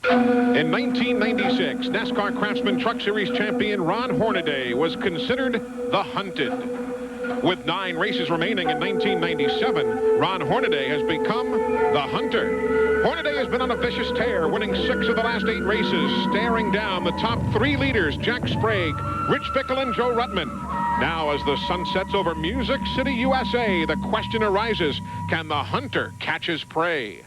In 1996, NASCAR Craftsman Truck Series champion Ron Hornaday was considered the hunted. With 9 races remaining in 1997, Ron Hornaday has become the hunter. Hornaday has been on a vicious tear, winning 6 of the last 8 races, staring down the top 3 leaders, Jack Sprague, Rich Bickle, and Joe Ruttman. Now, as the sun sets over Music City, USA, the question arises, can the hunter catch his prey?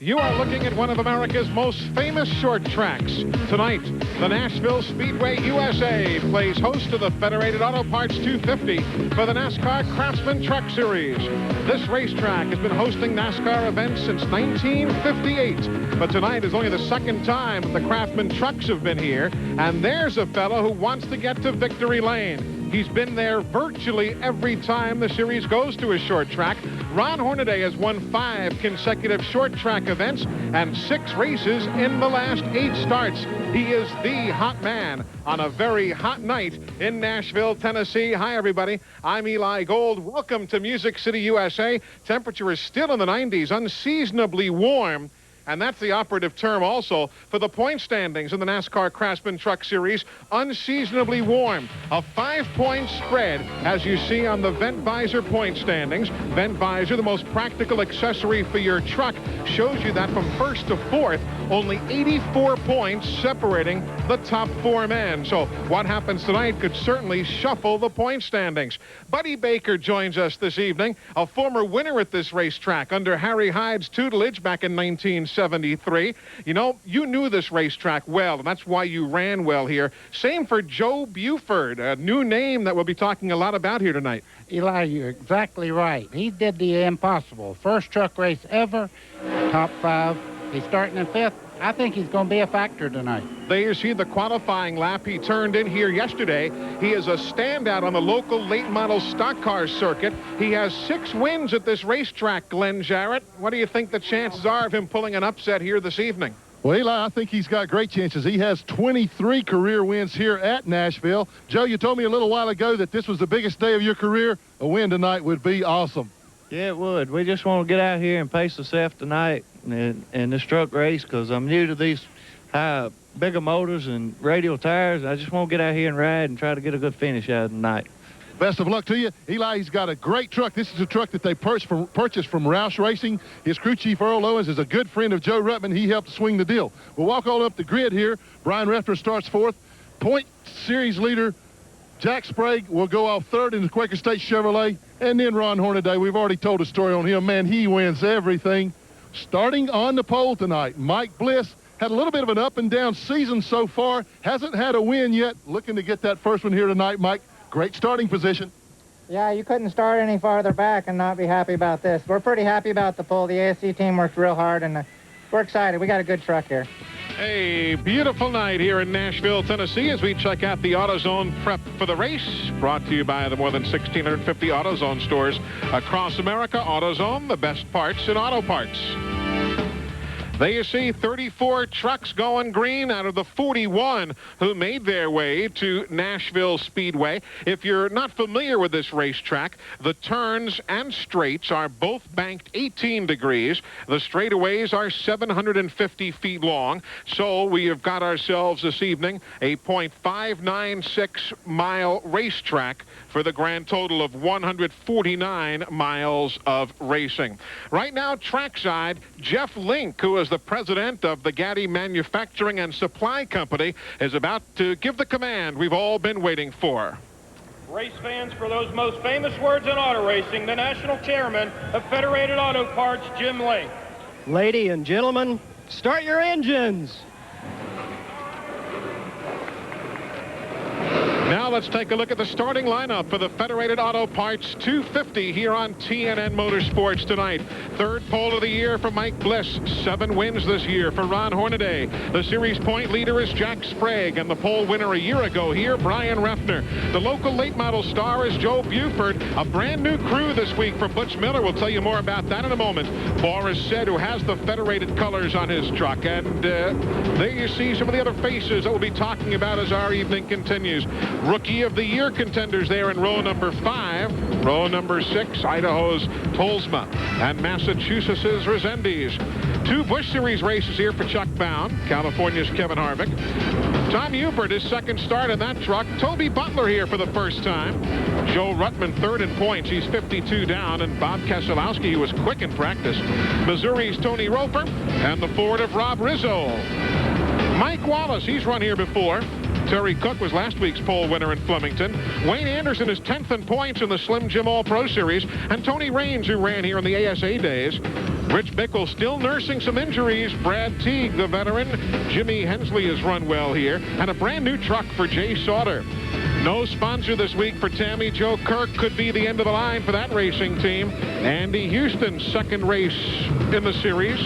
You are looking at one of America's most famous short tracks. Tonight, the Nashville Speedway USA plays host to the Federated Auto Parts 250 for the NASCAR Craftsman Truck Series. This racetrack has been hosting NASCAR events since 1958, but tonight is only the second time the Craftsman trucks have been here, and there's a fellow who wants to get to victory lane. He's been there virtually every time the series goes to a short track. Ron Hornaday has won 5 consecutive short track events and 6 races in the last 8 starts. He is the hot man on a very hot night in Nashville, Tennessee. Hi, everybody. I'm Eli Gold. Welcome to Music City, USA. Temperature is still in the 90s, unseasonably warm. And that's the operative term also for the point standings in the NASCAR Craftsman Truck Series. Unseasonably warm. A 5-point spread, as you see on the vent visor point standings. Vent visor, the most practical accessory for your truck, shows you that from 1st to 4th, only 84 points separating the top 4 men. So what happens tonight could certainly shuffle the point standings. Buddy Baker joins us this evening, a former winner at this racetrack under Harry Hyde's tutelage back in 1973. You know, you knew this racetrack well, and that's why you ran well here. Same for Joe Buford, a new name that we'll be talking a lot about here tonight. Eli, you're exactly right. He did the impossible. First truck race ever, top 5. He's starting in 5th. I think he's going to be a factor tonight. There you see the qualifying lap he turned in here yesterday. He is a standout on the local late model stock car circuit. He has 6 wins at this racetrack, Glenn Jarrett. What do you think the chances are of him pulling an upset here this evening? Well, Eli, I think he's got great chances. He has 23 career wins here at Nashville. Joe, you told me a little while ago that this was the biggest day of your career. A win tonight would be awesome. Yeah, it would. We just want to get out here and pace ourselves tonight in this truck race because I'm new to these bigger motors and radial tires. I just want to get out here and ride and try to get a good finish out of the night. Best of luck to you. Eli, he's got a great truck. This is a truck that they purchased from Roush Racing. His crew chief, Earl Owens, is a good friend of Joe Ruttman. He helped swing the deal. We'll walk all up the grid here. Brian Refter starts 4th. Point series leader Jack Sprague will go off 3rd in the Quaker State Chevrolet. And then Ron Hornaday, we've already told a story on him. Man, he wins everything. Starting on the pole tonight, Mike Bliss had a little bit of an up-and-down season so far. Hasn't had a win yet. Looking to get that first one here tonight, Mike. Great starting position. Yeah, you couldn't start any farther back and not be happy about this. We're pretty happy about the pole. The ASC team worked real hard, and we're excited. We got a good truck here. A beautiful night here in Nashville, Tennessee, as we check out the AutoZone prep for the race. Brought to you by the more than 1,650 AutoZone stores across America. AutoZone, the best parts in auto parts. There you see 34 trucks going green out of the 41 who made their way to Nashville Speedway. If you're not familiar with this racetrack, the turns and straights are both banked 18 degrees. The straightaways are 750 feet long. So we have got ourselves this evening a .596-mile racetrack for the grand total of 149 miles of racing. Right now, trackside, Jeff Link, who is the president of the Gaddy Manufacturing and Supply Company, is about to give the command we've all been waiting for. Race fans, for those most famous words in auto racing, the national chairman of Federated Auto Parts, Jim Link. Ladies and gentlemen, start your engines. Now let's take a look at the starting lineup for the Federated Auto Parts 250 here on TNN Motorsports tonight. Third pole of the year for Mike Bliss. 7 wins this year for Ron Hornaday. The series point leader is Jack Sprague, and the pole winner a year ago here, Brian Refner. The local late model star is Joe Buford. A brand new crew this week for Butch Miller. We'll tell you more about that in a moment. Boris Said, who has the Federated colors on his truck. And there you see some of the other faces that we'll be talking about as our evening continues. Rookie of the Year contenders there in row number 5. Row number 6, Idaho's Tolsma and Massachusetts' Resendiz. 2 Busch Series races here for Chuck Bound, California's Kevin Harvick. Tom Hubert, his second start in that truck. Toby Butler here for the first time. Joe Ruttman third in points. He's 52 down. And Bob Keselowski, who was quick in practice. Missouri's Tony Roper and the Ford of Rob Rizzo. Mike Wallace, he's run here before. Terry Cook was last week's pole winner in Flemington. Wayne Anderson is 10th in points in the Slim Jim All-Pro Series. And Tony Raines, who ran here in the ASA days. Rich Bickle still nursing some injuries. Brad Teague, the veteran. Jimmy Hensley has run well here. And a brand new truck for Jay Sauter. No sponsor this week for Tammy Jo Kirk. Could be the end of the line for that racing team. Andy Houston's second race in the series.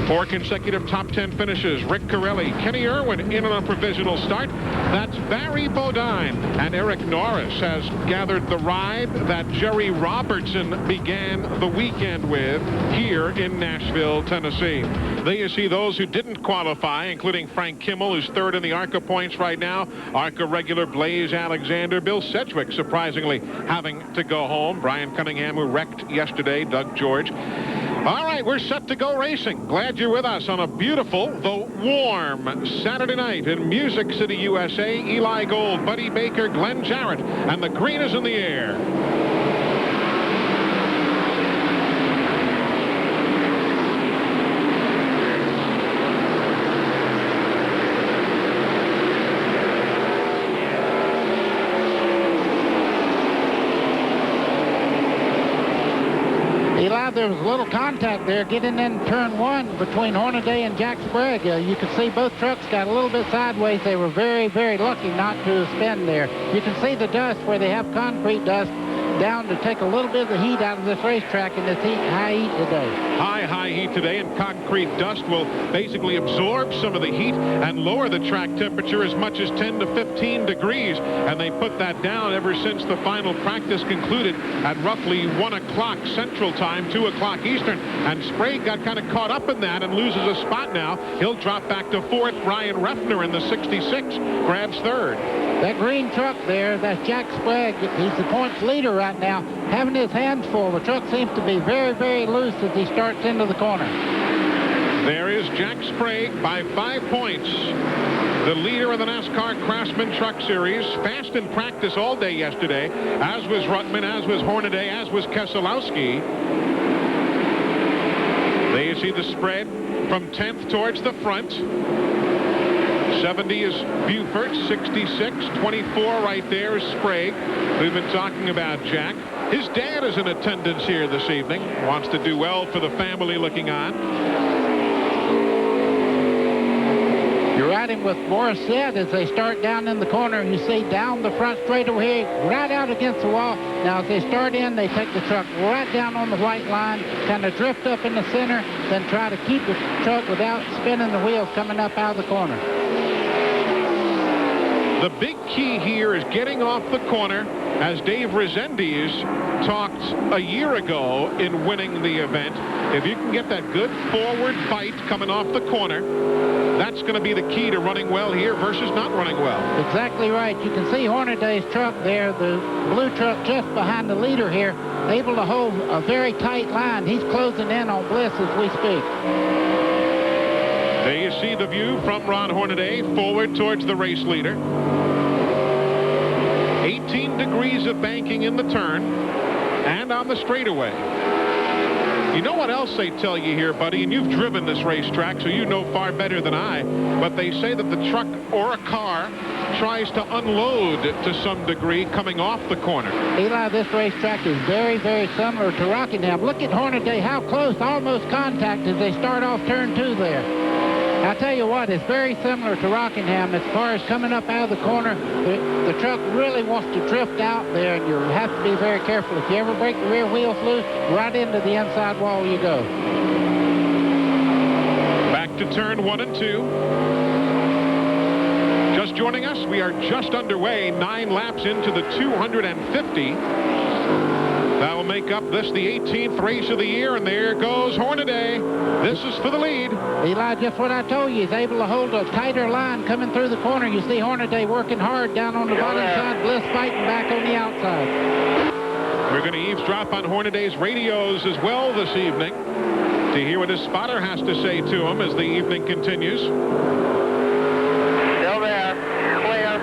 4 consecutive top 10 finishes. Rick Corelli, Kenny Irwin in on a provisional start. That's Barry Bodine. And Eric Norris has gathered the ride that Jerry Robertson began the weekend with here in Nashville, Tennessee. There you see those who didn't qualify, including Frank Kimmel, who's third in the ARCA points right now. ARCA regular Blaze Alexander. Bill Sedgwick, surprisingly, having to go home. Brian Cunningham, who wrecked yesterday. Doug George. All right, we're set to go racing. Glad you're with us on a beautiful, though warm, Saturday night in Music City, USA. Eli Gold, Buddy Baker, Glenn Jarrett, and the green is in the air. Eli, there was a little contact there getting in turn 1 between Hornaday and Jack Sprague. You can see both trucks got a little bit sideways. They were very, very lucky not to spin there. You can see the dust where they have concrete dust down to take a little bit of the heat out of this racetrack in this high heat today. High heat today, and concrete dust will basically absorb some of the heat and lower the track temperature as much as 10 to 15 degrees. And they put that down ever since the final practice concluded at roughly 1 o'clock Central Time, 2 o'clock Eastern. And Sprague got kind of caught up in that and loses a spot now. He'll drop back to 4th. Ryan Refner in the 66 grabs 3rd. That green truck there, that's Jack Sprague. He's the points leader right now, having his hands full. The truck seems to be very, very loose as he starts into the corner. There is Jack Sprague by 5 points. The leader of the NASCAR Craftsman Truck Series. Fast in practice all day yesterday, as was Ruttman, as was Hornaday, as was Keselowski. There you see the spread from 10th towards the front. 70 is Buford, 66, 24 right there is Sprague. We've been talking about Jack. His dad is in attendance here this evening. Wants to do well for the family looking on. You're riding with Boris Said as they start down in the corner. You see down the front straightaway, right out against the wall. Now, as they start in, they take the truck right down on the white line, kind of drift up in the center, then try to keep the truck without spinning the wheels coming up out of the corner. The big key here is getting off the corner, as Dave Resendiz talked a year ago in winning the event. If you can get that good forward bite coming off the corner, that's going to be the key to running well here versus not running well. Exactly right. You can see Hornaday's truck there, the blue truck just behind the leader here, able to hold a very tight line. He's closing in on Bliss as we speak. There you see the view from Ron Hornaday forward towards the race leader. 18 degrees of banking in the turn and on the straightaway. You know what else they tell you here, buddy, and you've driven this racetrack, so you know far better than I, but they say that the truck or a car tries to unload to some degree coming off the corner. Eli, this racetrack is very, very similar to Rockingham. Look at Hornaday, how close, almost contact as they start off turn 2 there. I tell you what, it's very similar to Rockingham as far as coming up out of the corner. The truck really wants to drift out there, and you have to be very careful. If you ever break the rear wheels loose, right into the inside wall you go. Back to turn 1 and 2. Just joining us, we are just underway, 9 laps into the 250. That will make up this the 18th race of the year, and there goes Hornaday. This is for the lead. Eli, just what I told you, he's able to hold a tighter line coming through the corner. You see Hornaday working hard down on the bottom side, Bliss fighting back on the outside. We're going to eavesdrop on Hornaday's radios as well this evening to hear what his spotter has to say to him as the evening continues. Still there. Clear.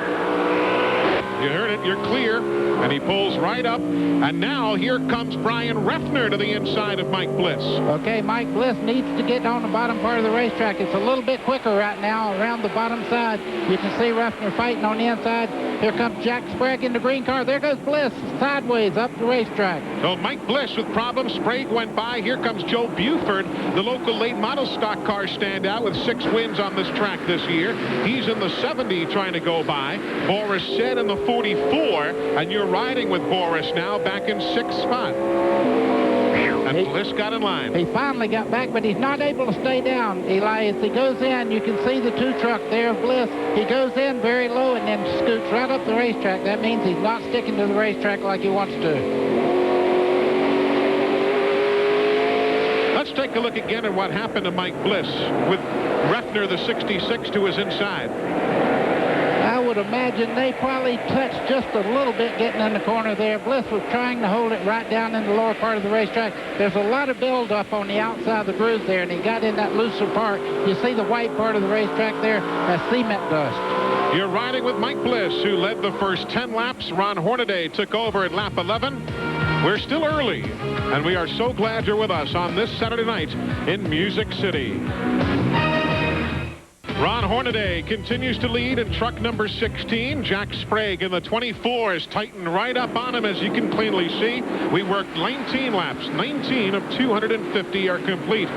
You heard it. You're clear. And he pulls right up. And now here comes Brian Reffner to the inside of Mike Bliss. Okay, Mike Bliss needs to get on the bottom part of the racetrack. It's a little bit quicker right now around the bottom side. You can see Reffner fighting on the inside. Here comes Jack Sprague in the green car. There goes Bliss sideways up the racetrack. So Mike Bliss with problems. Sprague went by. Here comes Joe Buford, the local late model stock car standout with 6 wins on this track this year. He's in the 70 trying to go by. Boris said in the 44, and you're riding with Boris now back in 6th spot. And Bliss got in line. He finally got back, but he's not able to stay down, Eli. As he goes in, you can see the 2 truck there of Bliss. He goes in very low and then scoots right up the racetrack. That means he's not sticking to the racetrack like he wants to. Let's take a look again at what happened to Mike Bliss with Reffner, the 66, to his inside. I would imagine they probably touched just a little bit getting in the corner there. Bliss was trying to hold it right down in the lower part of the racetrack. There's a lot of buildup on the outside of the grooves there, and he got in that looser part. You see the white part of the racetrack there? That's cement dust. You're riding with Mike Bliss, who led the first 10 laps. Ron Hornaday took over at lap 11. We're still early, and we are so glad you're with us on this Saturday night in Music City. Ron Hornaday continues to lead in truck number 16. Jack Sprague in the 24 is tightened right up on him, as you can cleanly see. We worked 19 laps. 19 of 250 are complete.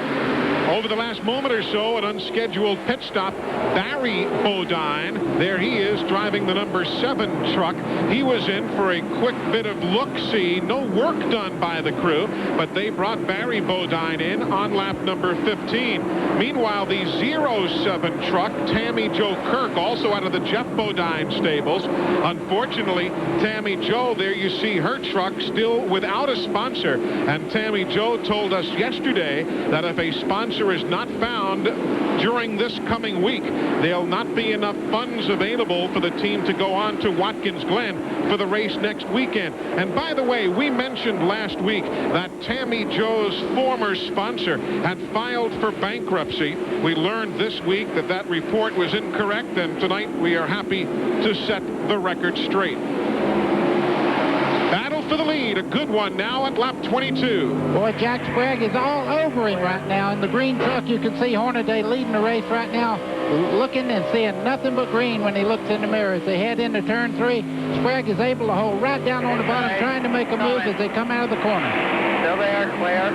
Over the last moment or so, an unscheduled pit stop, Barry Bodine, there he is driving the number 7 truck. He was in for a quick bit of look-see. No work done by the crew, but they brought Barry Bodine in on lap number 15. Meanwhile, the 07 truck, Tammy Jo Kirk, also out of the Jeff Bodine stables. Unfortunately, Tammy Jo, there you see her truck still without a sponsor. And Tammy Jo told us yesterday that if a sponsor is not found during this coming week, there'll not be enough funds available for the team to go on to Watkins Glen for the race next weekend. And by the way, we mentioned last week that Tammy Jo's former sponsor had filed for bankruptcy. We learned this week that that report was incorrect, and tonight we are happy to set the record straight. Battle for the lead, a good one now at lap 22. Boy, Jack Sprague is all over him right now. In the green truck, you can see Hornaday leading the race right now, looking and seeing nothing but green when he looks in the mirror. As they head into turn 3, Sprague is able to hold right down on the bottom, trying to make a move as they come out of the corner. Still there, clear.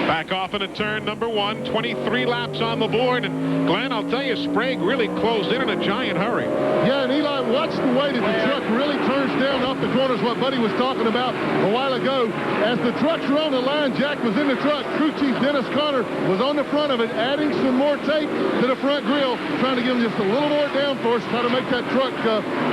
Back off into turn number 1, 23 laps on the board. And Glenn, I'll tell you, Sprague really closed in a giant hurry. Yeah, and Eli, watch the way that the truck really turns down off the corners, what Buddy was talking about a while ago. As the trucks were on the line, Jack was in the truck. Crew Chief Dennis Connor was on the front of it, adding some more tape to the front grille, trying to give him just a little more downforce, try to make that truck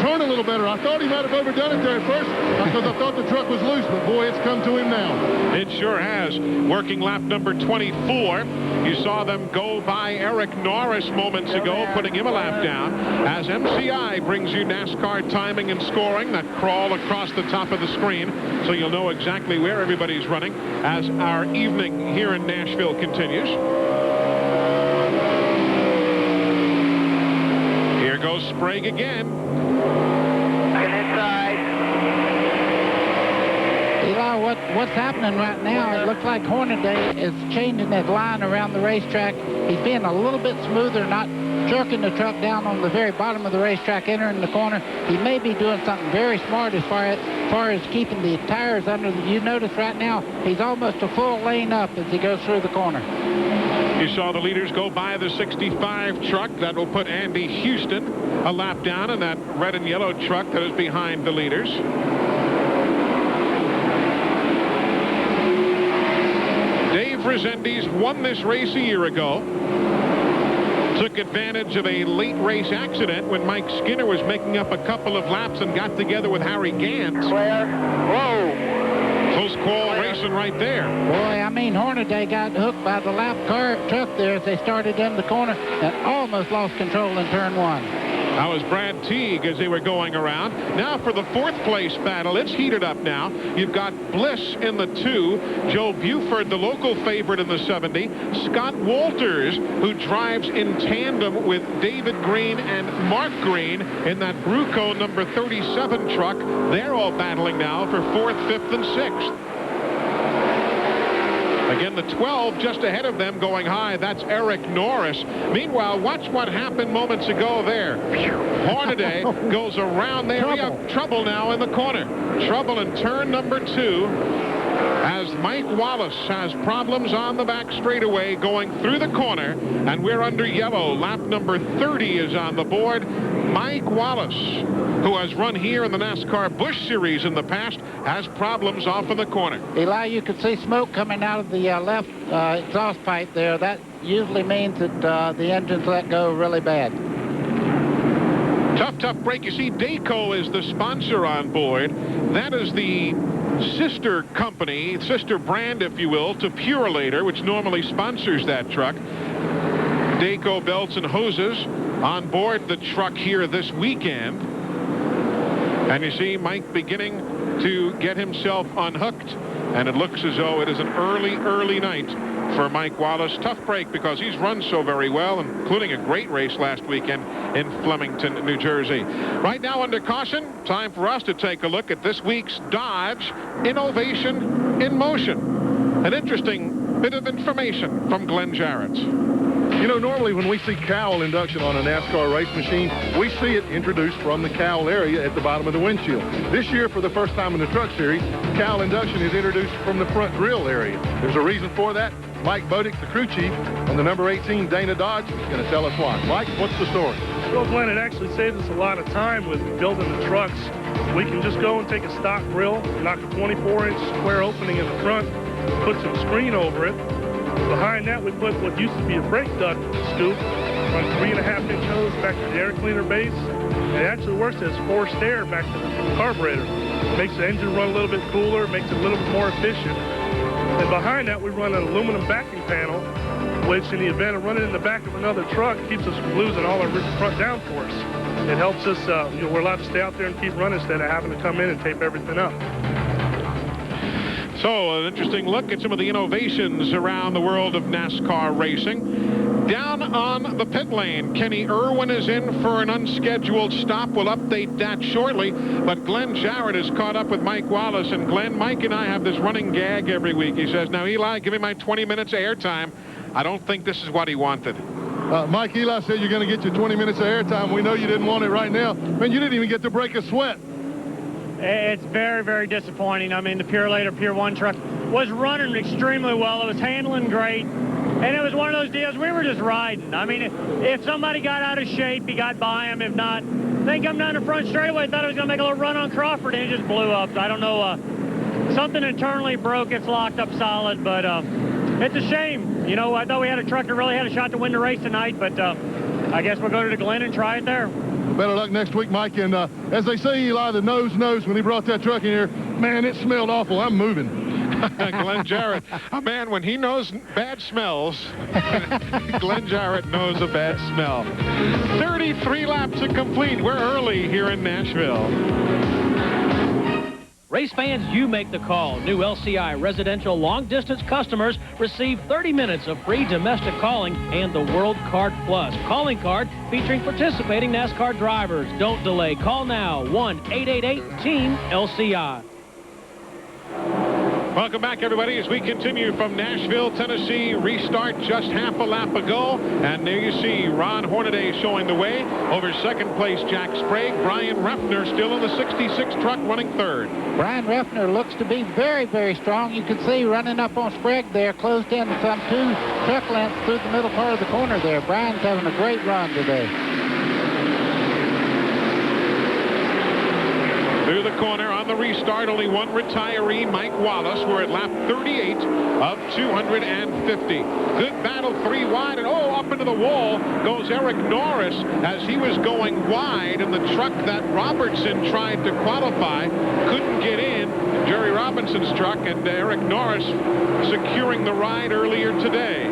turn a little better. I thought he might have overdone it there at first because I thought the truck was loose, but boy, it's come to him now. It sure has. Working lap number 24. You saw them go by Eric Norris moments ago, putting him a lap down. As MCI brings you NASCAR timing and scoring, that crawl across the top of the screen, so you'll know exactly where everybody's running as our evening here in Nashville continues. Here goes Sprague again. Eli, what's happening right now, it looks like Hornaday is changing his line around the racetrack. He's being a little bit smoother, not jerking the truck down on the very bottom of the racetrack, entering the corner. He may be doing something very smart as far as keeping the tires under the... You notice right now, he's almost a full lane up as he goes through the corner. You saw the leaders go by the 65 truck. That will put Andy Houston a lap down in that red and yellow truck that is behind the leaders. Dave Resendiz won this race a year ago. Took advantage of a late race accident when Mike Skinner was making up a couple of laps and got together with Harry Gantz. Clear. Whoa. Close call racing right there. Boy, I mean, Hornaday got hooked by the lap car truck there as they started in the corner and almost lost control in turn one. That was Brad Teague as they were going around. Now for the fourth place battle. It's heated up now. You've got Bliss in the 2, Joe Buford, the local favorite in the 70, Scott Walters, who drives in tandem with David Green and Mark Green in that Bruco number 37 truck. They're all battling now for 4th, 5th, and 6th. Again, the 12 just ahead of them going high. That's Eric Norris. Meanwhile, watch what happened moments ago there. Hornaday goes around there. We have trouble now in the corner. Trouble in turn number 2 as Mike Wallace has problems on the back straightaway going through the corner, and we're under yellow. Lap number 30 is on the board. Mike Wallace, who has run here in the NASCAR Busch Series in the past, has problems off in the corner. Eli, you can see smoke coming out of the left exhaust pipe there. That usually means that the engine's let go really bad. Tough break. You see, Dayco is the sponsor on board. That is the sister company, sister brand, if you will, to Purelator, which normally sponsors that truck. Dayco belts and hoses on board the truck here this weekend. And you see Mike beginning to get himself unhooked. And it looks as though it is an early night for Mike Wallace. Tough break because he's run so very well, including a great race last weekend in Flemington, New Jersey. Right now under caution, time for us to take a look at this week's Dodge Innovation in Motion. An interesting bit of information from Glenn Jarrett. You know, normally when we see cowl induction on a NASCAR race machine, we see it introduced from the cowl area at the bottom of the windshield. This year, for the first time in the Truck Series, cowl induction is introduced from the front grille area. There's a reason for that. Mike Bodick, the crew chief, and the number 18 Dana Dodge is going to tell us why. Mike, what's the story? Well, Glenn, it actually saves us a lot of time with building the trucks. We can just go and take a stock grill, knock a 24-inch square opening in the front, put some screen over it. Behind that, we put what used to be a brake duct scoop, run 3.5-inch hose back to the air cleaner base. It actually works as forced air back to the carburetor. Makes the engine run a little bit cooler, makes it a little bit more efficient. And behind that, we run an aluminum backing panel, which in the event of running in the back of another truck, keeps us from losing all our front downforce. It helps us, we're allowed to stay out there and keep running instead of having to come in and tape everything up. So, an interesting look at some of the innovations around the world of NASCAR racing. Down on the pit lane, Kenny Irwin is in for an unscheduled stop. We'll update that shortly. But Glenn Jarrett is caught up with Mike Wallace. And Glenn, Mike and I have this running gag every week. He says, now, Eli, give me my 20 minutes of airtime. I don't think this is what he wanted. Mike, Eli said you're going to get your 20 minutes of airtime. We know you didn't want it right now. Man, you didn't even get to break a sweat. It's very, very disappointing. I mean, the Purelator Pure 1 truck was running extremely well. It was handling great. And it was one of those deals, we were just riding. I mean, if somebody got out of shape, he got by him. If not, they come down the front straightaway, thought it was going to make a little run on Crawford, and it just blew up. I don't know, something internally broke. It's locked up solid, but it's a shame. You know, I thought we had a truck that really had a shot to win the race tonight, but I guess we'll go to the Glen and try it there. Better luck next week, Mike. And as they say, Eli, the nose knows when he brought that truck in here. Man, it smelled awful. I'm moving. Glenn Jarrett, a man, when he knows bad smells, Glenn Jarrett knows a bad smell. 33 laps to complete. We're early here in Nashville. Race fans, you make the call. New LCI residential long-distance customers receive 30 minutes of free domestic calling and the World Card Plus calling card featuring participating NASCAR drivers. Don't delay. Call now, 1-888-TEAM-LCI. Welcome back, everybody, as we continue from Nashville, Tennessee. Restart just half a lap ago. And there you see Ron Hornaday showing the way. Over second place, Jack Sprague. Brian Ruffner still in the 66 truck running third. Brian Ruffner looks to be very, very strong. You can see running up on Sprague there, closed in some 2 truck lengths through the middle part of the corner there. Brian's having a great run today. Through the corner on the restart, only one retiree, Mike Wallace. We're at lap 38 of 250. Good battle, 3 wide, and up into the wall goes Eric Norris as he was going wide in the truck that Robertson tried to qualify. Couldn't get in. Jerry Robinson's truck, and Eric Norris securing the ride earlier today.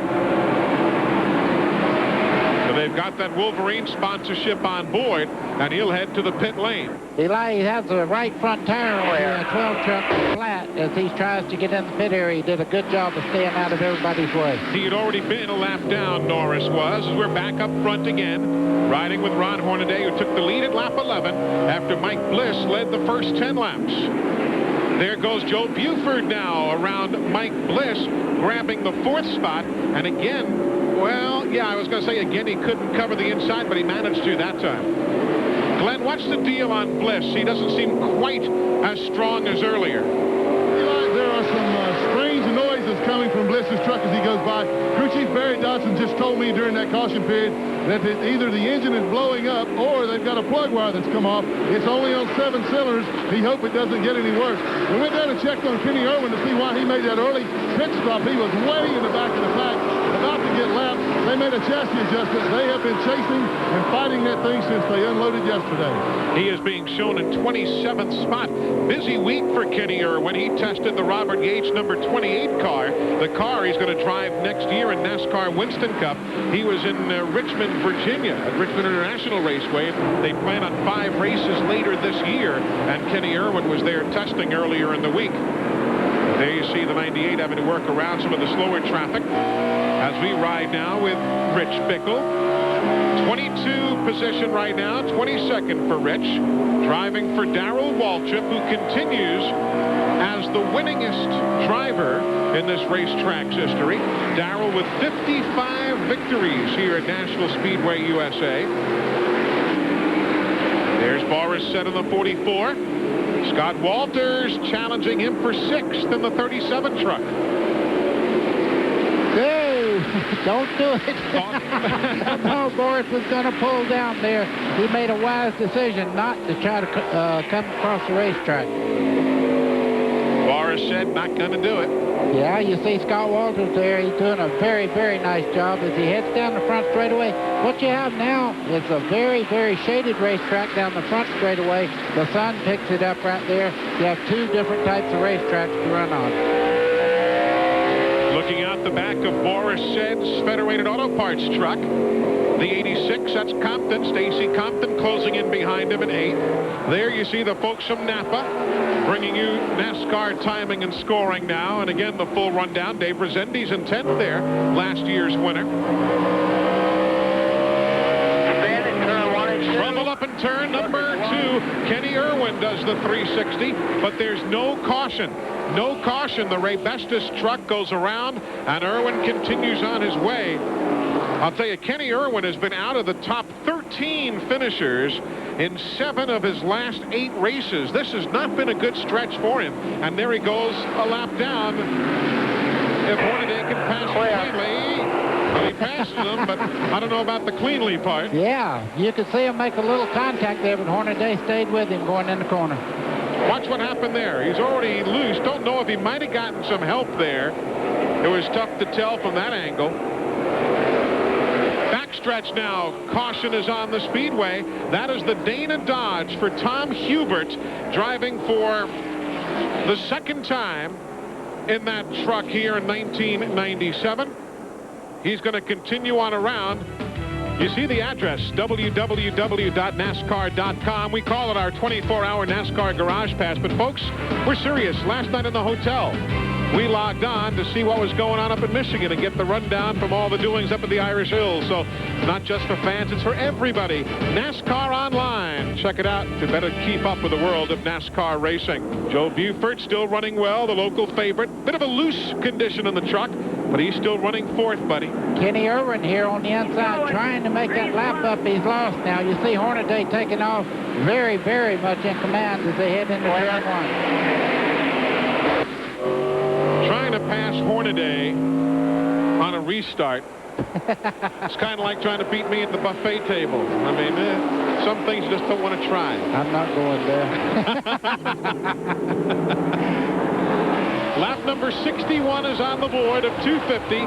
So they've got that Wolverine sponsorship on board, and he'll head to the pit lane. Eli has the right front tire on the 12 truck flat as he tries to get in the pit area. He did a good job of staying out of everybody's way. He had already been a lap down, Norris was, as we're back up front again, riding with Ron Hornaday, who took the lead at lap 11 after Mike Bliss led the first 10 laps. There goes Joe Buford now around Mike Bliss, grabbing the 4th spot, and again, well, yeah, I was going to say again he couldn't cover the inside, but he managed to that time. Glenn, what's the deal on Bliss? He doesn't seem quite as strong as earlier. Eli, there are some strange noises coming from Bliss's truck as he goes by. Crew Chief Barry Dodson just told me during that caution period that either the engine is blowing up or they've got a plug wire that's come off. It's only on 7 cylinders. He hopes it doesn't get any worse. We went down and checked on Kenny Irwin to see why he made that early pit stop. He was way in the back of the pack, about to get lapped. They made a chassis adjustment. They have been chasing and fighting that thing since they unloaded yesterday. He is being shown in 27th spot. Busy week for Kenny Irwin. He tested the Robert Yates number 28 car, the car he's going to drive next year in NASCAR Winston Cup. He was in Richmond, Virginia at Richmond International Raceway. They plan on 5 races later this year, and Kenny Irwin was there testing earlier in the week. There you see the 98 having to work around some of the slower traffic as we ride now with Rich Bickle. 22 position right now, 22nd for Rich, driving for Darrell Waltrip, who continues as the winningest driver in this racetrack's history. Darrell with 55 victories here at Nashville Speedway USA. There's Boris Said in the 44. Scott Walters challenging him for 6th in the 37 truck. Hey, don't do it. No, Boris was going to pull down there. He made a wise decision not to try to come across the racetrack. Boris said not going to do it. Yeah, you see Scott Walters there. He's doing a very, very nice job as he heads down the front straightaway. What you have now is a very, very shaded racetrack down the front straightaway. The sun picks it up right there. You have 2 different types of racetracks to run on. Looking out the back of Boris Said's Federated Auto Parts truck. The 86, that's Compton. Stacy Compton closing in behind him in 8th. There you see the folks from Napa bringing you NASCAR timing and scoring now. And again, the full rundown. Dave Resendiz in 10th there, last year's winner. Trouble up in turn number 2. Kenny Irwin does the 360, but there's no caution. No caution. The Ray Bestis truck goes around, and Irwin continues on his way. I'll tell you, Kenny Irwin has been out of the top 13 finishers in 7 of his last 8 races. This has not been a good stretch for him. And there he goes, a lap down. If Hornaday can pass him cleanly, well, he passes him, but I don't know about the cleanly part. Yeah, you could see him make a little contact there, but Hornaday stayed with him going in the corner. Watch what happened there. He's already loose. Don't know if he might have gotten some help there. It was tough to tell from that angle. Backstretch now. Caution is on the speedway. That is the Dana Dodge for Tom Hubert, driving for the 2nd time in that truck here in 1997. He's going to continue on around. You see the address, www.nascar.com. We call it our 24-hour NASCAR Garage Pass. But, folks, we're serious. Last night in the hotel, we logged on to see what was going on up in Michigan and get the rundown from all the doings up at the Irish Hills. So not just for fans, it's for everybody. NASCAR Online. Check it out to better keep up with the world of NASCAR racing. Joe Buford still running well, the local favorite. Bit of a loose condition in the truck, but he's still running fourth, buddy. Kenny Irwin here on the inside trying to make that lap up he's lost now. You see Hornaday taking off very, very much in command as they head into turn one. Trying to pass Hornaday on a restart. It's kind of like trying to beat me at the buffet table. I mean, some things you just don't want to try. I'm not going there. Lap number 61 is on the board of 250.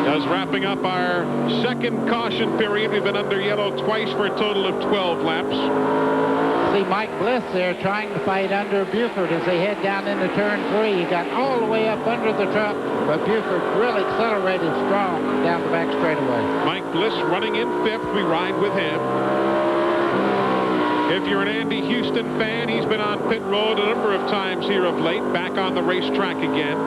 As wrapping up our second caution period, we've been under yellow twice for a total of 12 laps. See Mike Bliss there trying to fight under Buford as they head down into turn 3. He got all the way up under the truck, but Buford really accelerated strong down the back straightaway. Mike Bliss running in fifth. We ride with him. If you're an Andy Houston fan, he's been on pit road a number of times here of late, back on the racetrack again.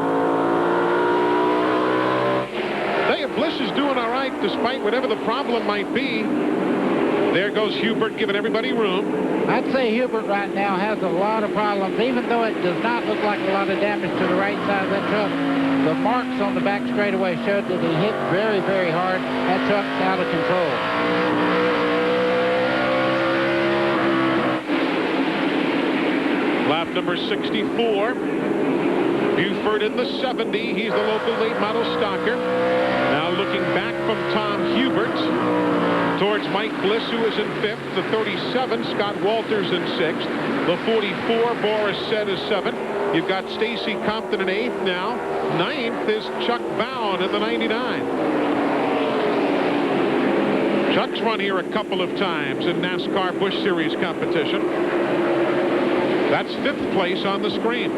Bliss is doing all right despite whatever the problem might be. There goes Hubert giving everybody room. I'd say Hubert right now has a lot of problems, even though it does not look like a lot of damage to the right side of that truck. The marks on the back straightaway showed that he hit very, very hard. That truck's out of control. Lap number 64. Buford in the 70. He's the local late model stocker. Now looking back from Tom Hubert towards Mike Bliss, who is in fifth. The 37, Scott Walters in sixth. The 44, Boris Sett is seventh. You've got Stacy Compton in eighth now. Ninth is Chuck Bowen in the 99. Chuck's run here a couple of times in NASCAR Busch Series competition. That's fifth place on the screen.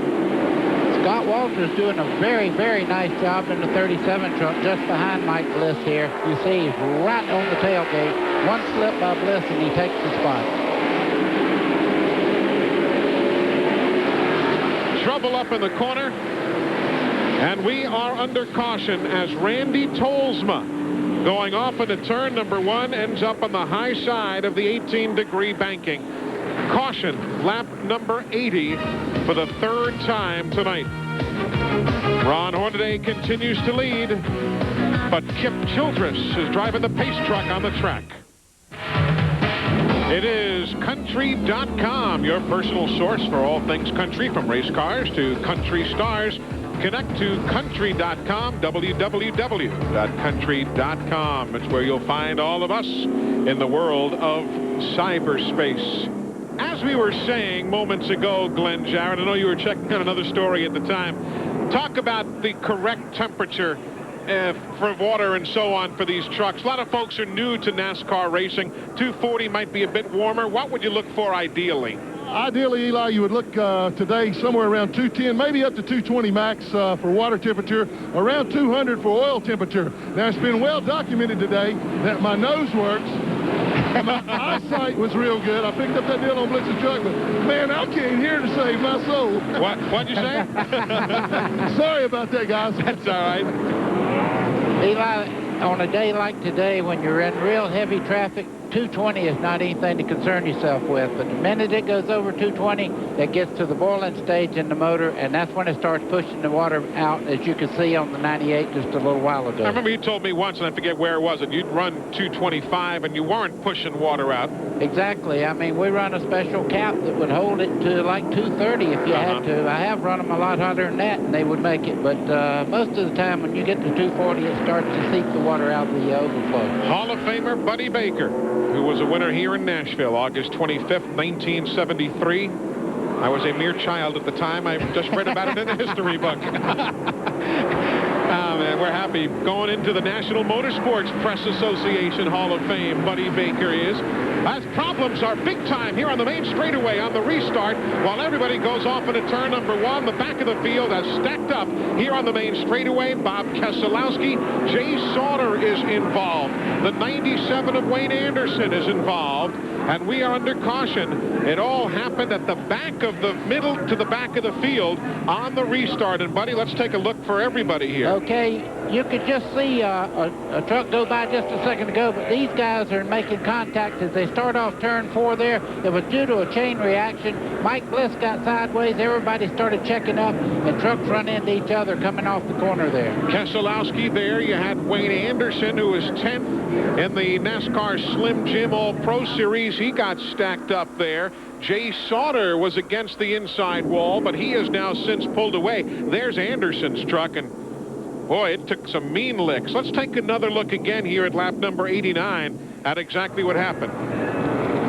Scott Walters doing a very, very nice job in the 37 truck just behind Mike Bliss here. You see he's right on the tailgate. One slip by Bliss and he takes the spot. Trouble up in the corner. And we are under caution as Randy Tolsma, going off into turn number 1, ends up on the high side of the 18-degree banking. Caution, lap number 80 for the third time tonight. Ron Hornaday continues to lead, but Kip Childress is driving the pace truck on the track. It is Country.com, your personal source for all things country, from race cars to country stars. Connect to Country.com, www.country.com. It's where you'll find all of us in the world of cyberspace. As we were saying moments ago, Glenn Jarrett, I know you were checking on another story at the time. Talk about the correct temperature for water and so on for these trucks. A lot of folks are new to NASCAR racing. 240 might be a bit warmer. What would you look for ideally? Ideally, Eli, you would look today somewhere around 210, maybe up to 220 max for water temperature, around 200 for oil temperature. Now, it's been well documented today that my nose works. My eyesight was real good. I picked up that deal on Blitz's truck, but man, I came here to save my soul. What'd you say? Sorry about that, guys. That's all right. Eli, on a day like today when you're in real heavy traffic, 220 is not anything to concern yourself with, but the minute it goes over 220, it gets to the boiling stage in the motor, and that's when it starts pushing the water out, as you can see on the 98 just a little while ago. I remember you told me once, and I forget where it was, that you'd run 225 and you weren't pushing water out. Exactly. I mean, we run a special cap that would hold it to like 230 if you had to. I have run them a lot hotter than that, and they would make it, but most of the time when you get to 240, it starts to seep the water out the overflow. Hall of Famer Buddy Baker, who was a winner here in Nashville, August 25th, 1973. I was a mere child at the time. I just read about it in a history book. Oh, man, we're happy. Going into the National Motorsports Press Association Hall of Fame, Buddy Baker is. As problems are big time here on the main straightaway on the restart, while everybody goes off into turn number 1. The back of the field has stacked up here on the main straightaway. Bob Keselowski, Jay Sauter is involved. The 97 of Wayne Anderson is involved. and we are under caution. It all happened at the back of the middle to the back of the field on the restart. And, buddy, let's take a look for everybody here. Okay, you could just see a truck go by just a second ago, but these guys are making contact as they start off turn 4 there. It was due to a chain reaction. Mike Bliss got sideways. Everybody started checking up, and trucks run into each other coming off the corner there. Keselowski there. You had Wayne Anderson, who was 10th in the NASCAR Slim Jim All-Pro Series. He got stacked up there. Jay Sauter was against the inside wall, but he has now since pulled away. There's Anderson's truck, and boy, it took some mean licks. Let's take another look again here at lap number 89 at exactly what happened.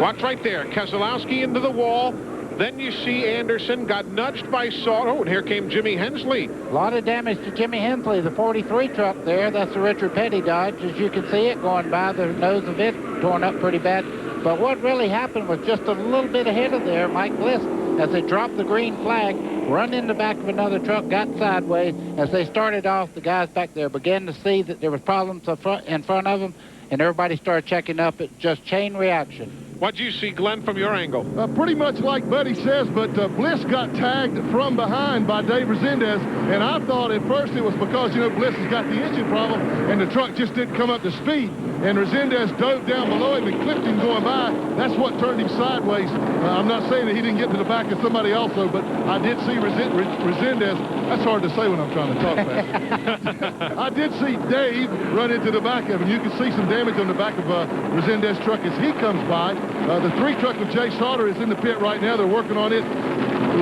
Watch right there. Keselowski into the wall. Then you see Anderson got nudged by Sauter. Oh, and here came Jimmy Hensley. A lot of damage to Jimmy Hensley, the 43 truck there. That's the Richard Petty Dodge. As you can see it going by, the nose of it torn up pretty bad. But what really happened was just a little bit ahead of there, Mike Bliss, as they dropped the green flag, run in the back of another truck, got sideways. As they started off, the guys back there began to see that there was problems in front of them, and everybody started checking up. It's just chain reaction. What'd you see, Glenn, from your angle? Pretty much like Buddy says, but Bliss got tagged from behind by Dave Resendez, and I thought at first it was because, you know, Bliss has got the engine problem, and the truck just didn't come up to speed, and Resendez dove down below him and clipped him going by. That's what turned him sideways. I'm not saying that he didn't get to the back of somebody also, but I did see Resendez. That's hard to say when I'm trying to talk fast. I did see Dave run into the back of him. You can see some damage on the back of Resendez's truck as he comes by. The 3 truck with Jay Sauter is in the pit right now. They're working on it.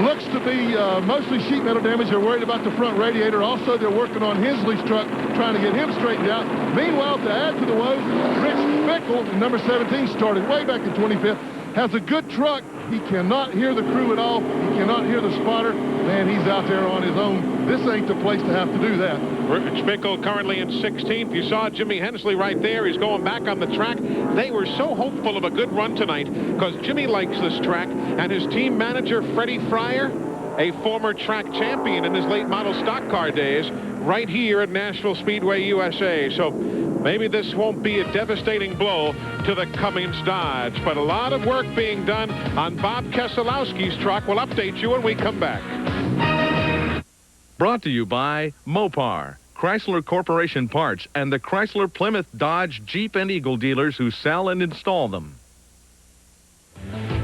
Looks to be mostly sheet metal damage. They're worried about the front radiator. Also, they're working on Hensley's truck, trying to get him straightened out. Meanwhile, to add to the woes, Rich Bickle, number 17, started way back in 25th, has a good truck. He cannot hear the crew at all. He cannot hear the spotter. Man, he's out there on his own. This ain't the place to have to do that. Rich Bickle currently in 16th. You saw Jimmy Hensley right there. He's going back on the track. They were so hopeful of a good run tonight because Jimmy likes this track, and his team manager, Freddie Fryer, a former track champion in his late model stock car days, right here at Nashville Speedway USA. So maybe this won't be a devastating blow to the Cummins Dodge, but a lot of work being done on Bob Keselowski's truck. We'll update you when we come back. Brought to you by Mopar, Chrysler Corporation Parts, and the Chrysler, Plymouth, Dodge, Jeep, and Eagle dealers who sell and install them.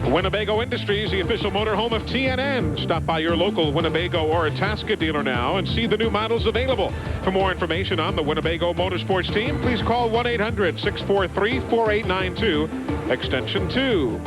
Winnebago Industries, the official motorhome of TNN. Stop by your local Winnebago or Itasca dealer now and see the new models available. For more information on the Winnebago Motorsports team, please call 1-800-643-4892, extension 2.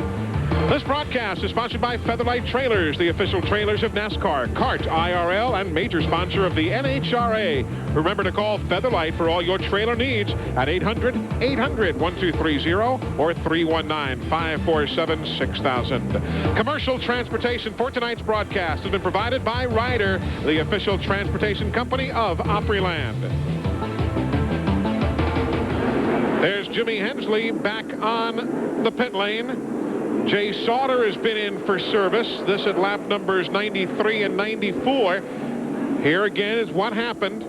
This broadcast is sponsored by Featherlight Trailers, the official trailers of NASCAR, CART, IRL, and major sponsor of the NHRA. Remember to call Featherlight for all your trailer needs at 800-800-1230 or 319-547-6000. Commercial transportation for tonight's broadcast has been provided by Ryder, the official transportation company of Opryland. There's Jimmy Hensley back on the pit lane. Jay Sauter has been in for service. This at lap numbers 93 and 94. Here again is what happened.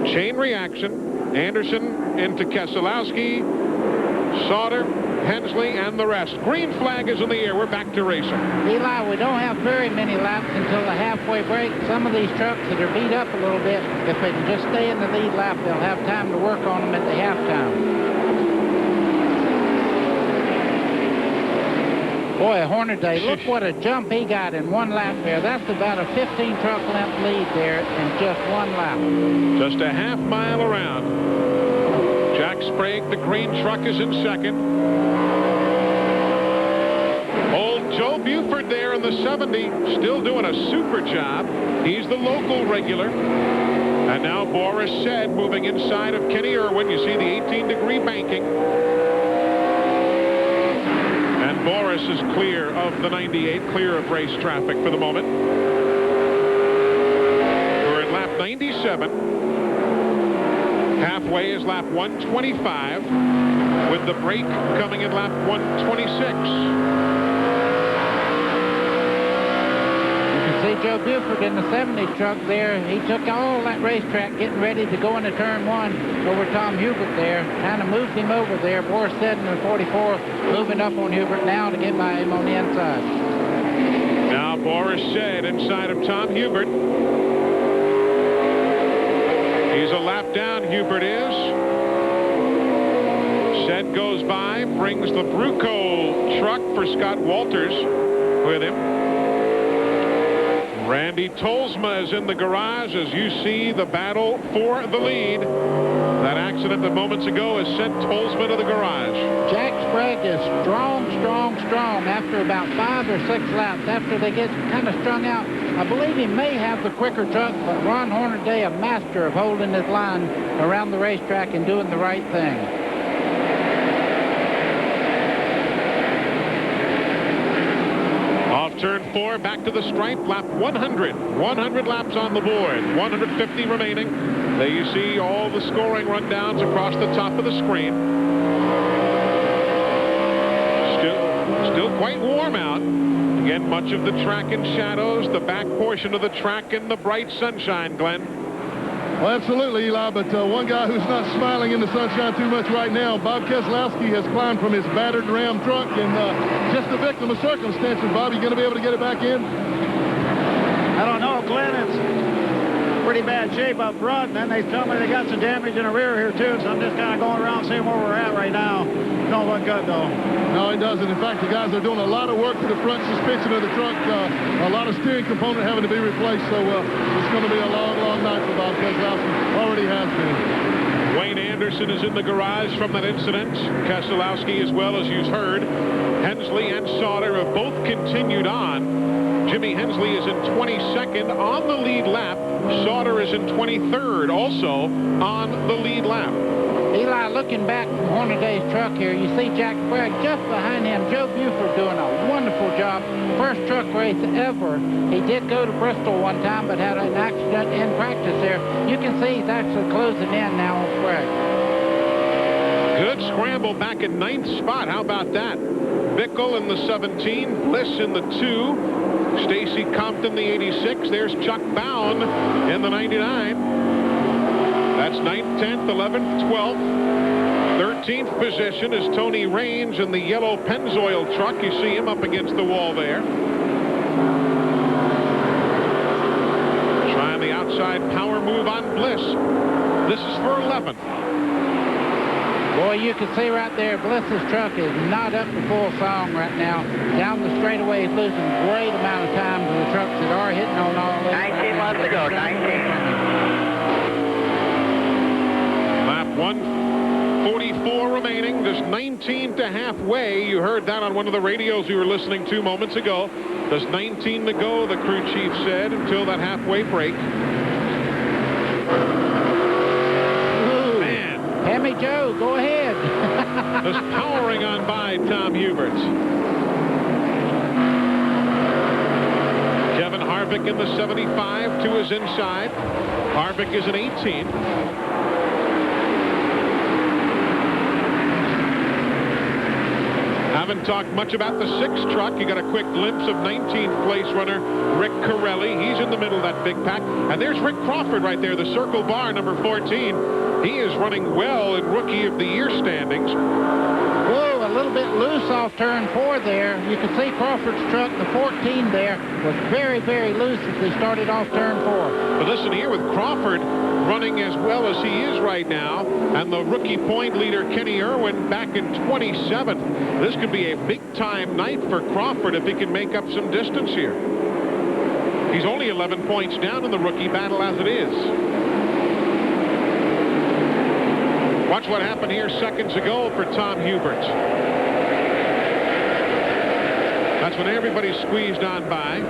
Chain reaction. Anderson into Keselowski, Sauter, Hensley, and the rest. Green flag is in the air. We're back to racing. Eli, we don't have very many laps until the halfway break. Some of these trucks that are beat up a little bit, if they can just stay in the lead lap, they'll have time to work on them at the halftime. Boy, Hornaday, look what a jump he got in one lap there. That's about a 15-truck length lead there in just one lap. Just a half mile around. Jack Sprague, the green truck, is in second. Old Joe Buford there in the 70, still doing a super job. He's the local regular. And now Boris Said moving inside of Kenny Irwin. You see the 18-degree banking. Boris is clear of the 98, clear of race traffic for the moment. We're in lap 97. Halfway is lap 125, with the break coming in lap 126. You can See Joe Buford in the 70 truck there. He took all that racetrack getting ready to go into turn 1 over Tom Hubert there. Kind of moved him over there. Boris said in the 44 moving up on Hubert now to get by him on the inside. Now Boris Said inside of Tom Hubert. He's a lap down, Hubert is. Said goes by, brings the Bruco truck for Scott Walters with him. Randy Tolsma is in the garage as you see the battle for the lead. That accident of moments ago has sent Tolsma to the garage. Jack Sprague is strong after about 5 or 6 laps. After they get kind of strung out, I believe he may have the quicker truck, but Ron Hornaday, a master of holding his line around the racetrack and doing the right thing. Off turn 4, back to the stripe, lap 100. 100 laps on the board, 150 remaining. There you see all the scoring rundowns across the top of the screen. Still quite warm out. Again, much of the track in shadows, the back portion of the track in the bright sunshine, Glenn. Well, absolutely, Eli, but one guy who's not smiling in the sunshine too much right now, Bob Keselowski, has climbed from his battered Ram truck, and just a victim of circumstances. Bob, you going to be able to get it back in? I don't know, Glenn. It's pretty bad shape up front, and then they tell me they got some damage in the rear here, too, so I'm just kind of going around seeing where we're at right now. Don't look good, though. No, it doesn't. In fact, the guys are doing a lot of work to the front suspension of the truck. A lot of steering component having to be replaced, so it's going to be a long, long night for Bob Keselowski. Already has been. Wayne Anderson is in the garage from that incident. Keselowski, as well as you've heard. Hensley and Sauter have both continued on. Jimmy Hensley is in 22nd on the lead lap. Sauter is in 23rd, also on the lead lap. Eli, looking back from Hornaday's truck here, you see Jack Sprague just behind him. Joe Buford doing a wonderful job. First truck race ever. He did go to Bristol one time, but had an accident in practice there. You can see he's actually closing in now on Sprague. Good scramble back in 9th spot. How about that? Bickle in the 17, Bliss in the 2, Stacy Compton the 86. There's Chuck Bound in the 99. That's 9th, 10th, 11th, 12th. 13th position is Tony Raines in the yellow Pennzoil truck. You see him up against the wall there. Trying the outside power move on Bliss. This is for 11th. Boy, you can see right there, Bliss's truck is not up to full song right now. Down the straightaway, he's losing a great amount of time to the trucks that are hitting on all this. 19 laps to go, 19. Lap 144 remaining, just 19 to halfway. You heard that on one of the radios we were listening to moments ago. There's 19 to go, the crew chief said, until that halfway break. Hammy Joe, go ahead. Just powering on by Tom Hubert. Kevin Harvick in the 75 to his inside. Harvick is an 18. Haven't talked much about the 6 truck. You got a quick glimpse of 19th place runner Rick Corelli. He's in the middle of that big pack. And there's Rick Crawford right there, the circle bar, number 14. He is running well in Rookie of the Year standings. Whoa, a little bit loose off turn 4 there. You can see Crawford's truck, the 14 there, was very, very loose as they started off turn 4. But listen here, with Crawford running as well as he is right now, and the rookie point leader Kenny Irwin back in 27th, this could be a big-time night for Crawford if he can make up some distance here. He's only 11 points down in the rookie battle as it is. Watch what happened here seconds ago for Tom Hubert. That's when everybody squeezed on by.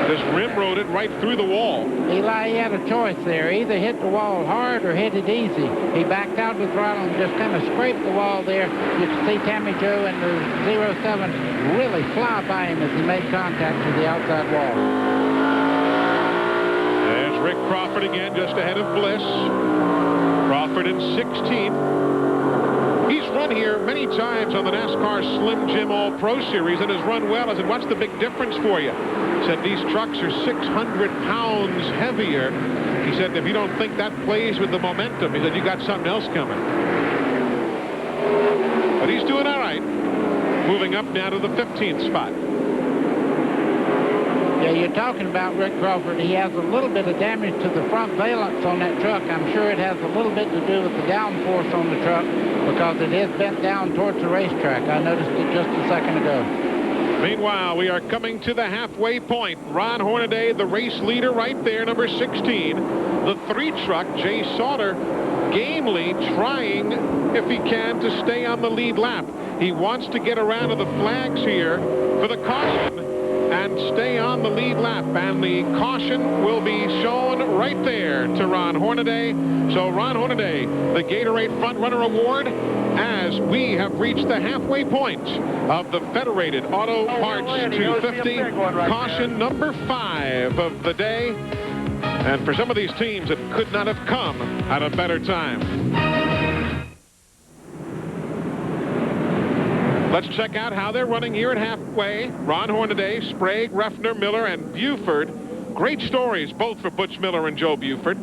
Just rim-rode it right through the wall. Eli, he had a choice there. Either hit the wall hard or hit it easy. He backed out with throttle and just kind of scraped the wall there. You can see Tammy Joe and the 07 really fly by him as he made contact with the outside wall. There's Rick Crawford again, just ahead of Bliss. Crawford in 16th. He He's run here many times on the NASCAR Slim Jim All-Pro Series and has run well. I said, what's the big difference for you? He said, these trucks are 600 pounds heavier. He said, if you don't think that plays with the momentum, he said, you got something else coming. But he's doing all right. Moving up now to the 15th spot. Yeah, you're talking about Rick Crawford. He has a little bit of damage to the front valence on that truck. I'm sure it has a little bit to do with the downforce on the truck because it is bent down towards the racetrack. I noticed it just a second ago. Meanwhile, we are coming to the halfway point. Ron Hornaday, the race leader right there, number 16. The 3 truck, Jay Sauter, gamely trying, if he can, to stay on the lead lap. He wants to get around to the flags here for the caution and stay on the lead lap. And the caution will be shown right there to Ron Hornaday. So Ron Hornaday, the Gatorade Front Runner Award, as we have reached the halfway point of the Federated Auto Parts 250. Caution number 5 of the day. And for some of these teams, it could not have come at a better time. Let's check out how they're running here at halfway. Ron Hornaday, Sprague, Refner, Miller, and Buford. Great stories, both for Butch Miller and Joe Buford.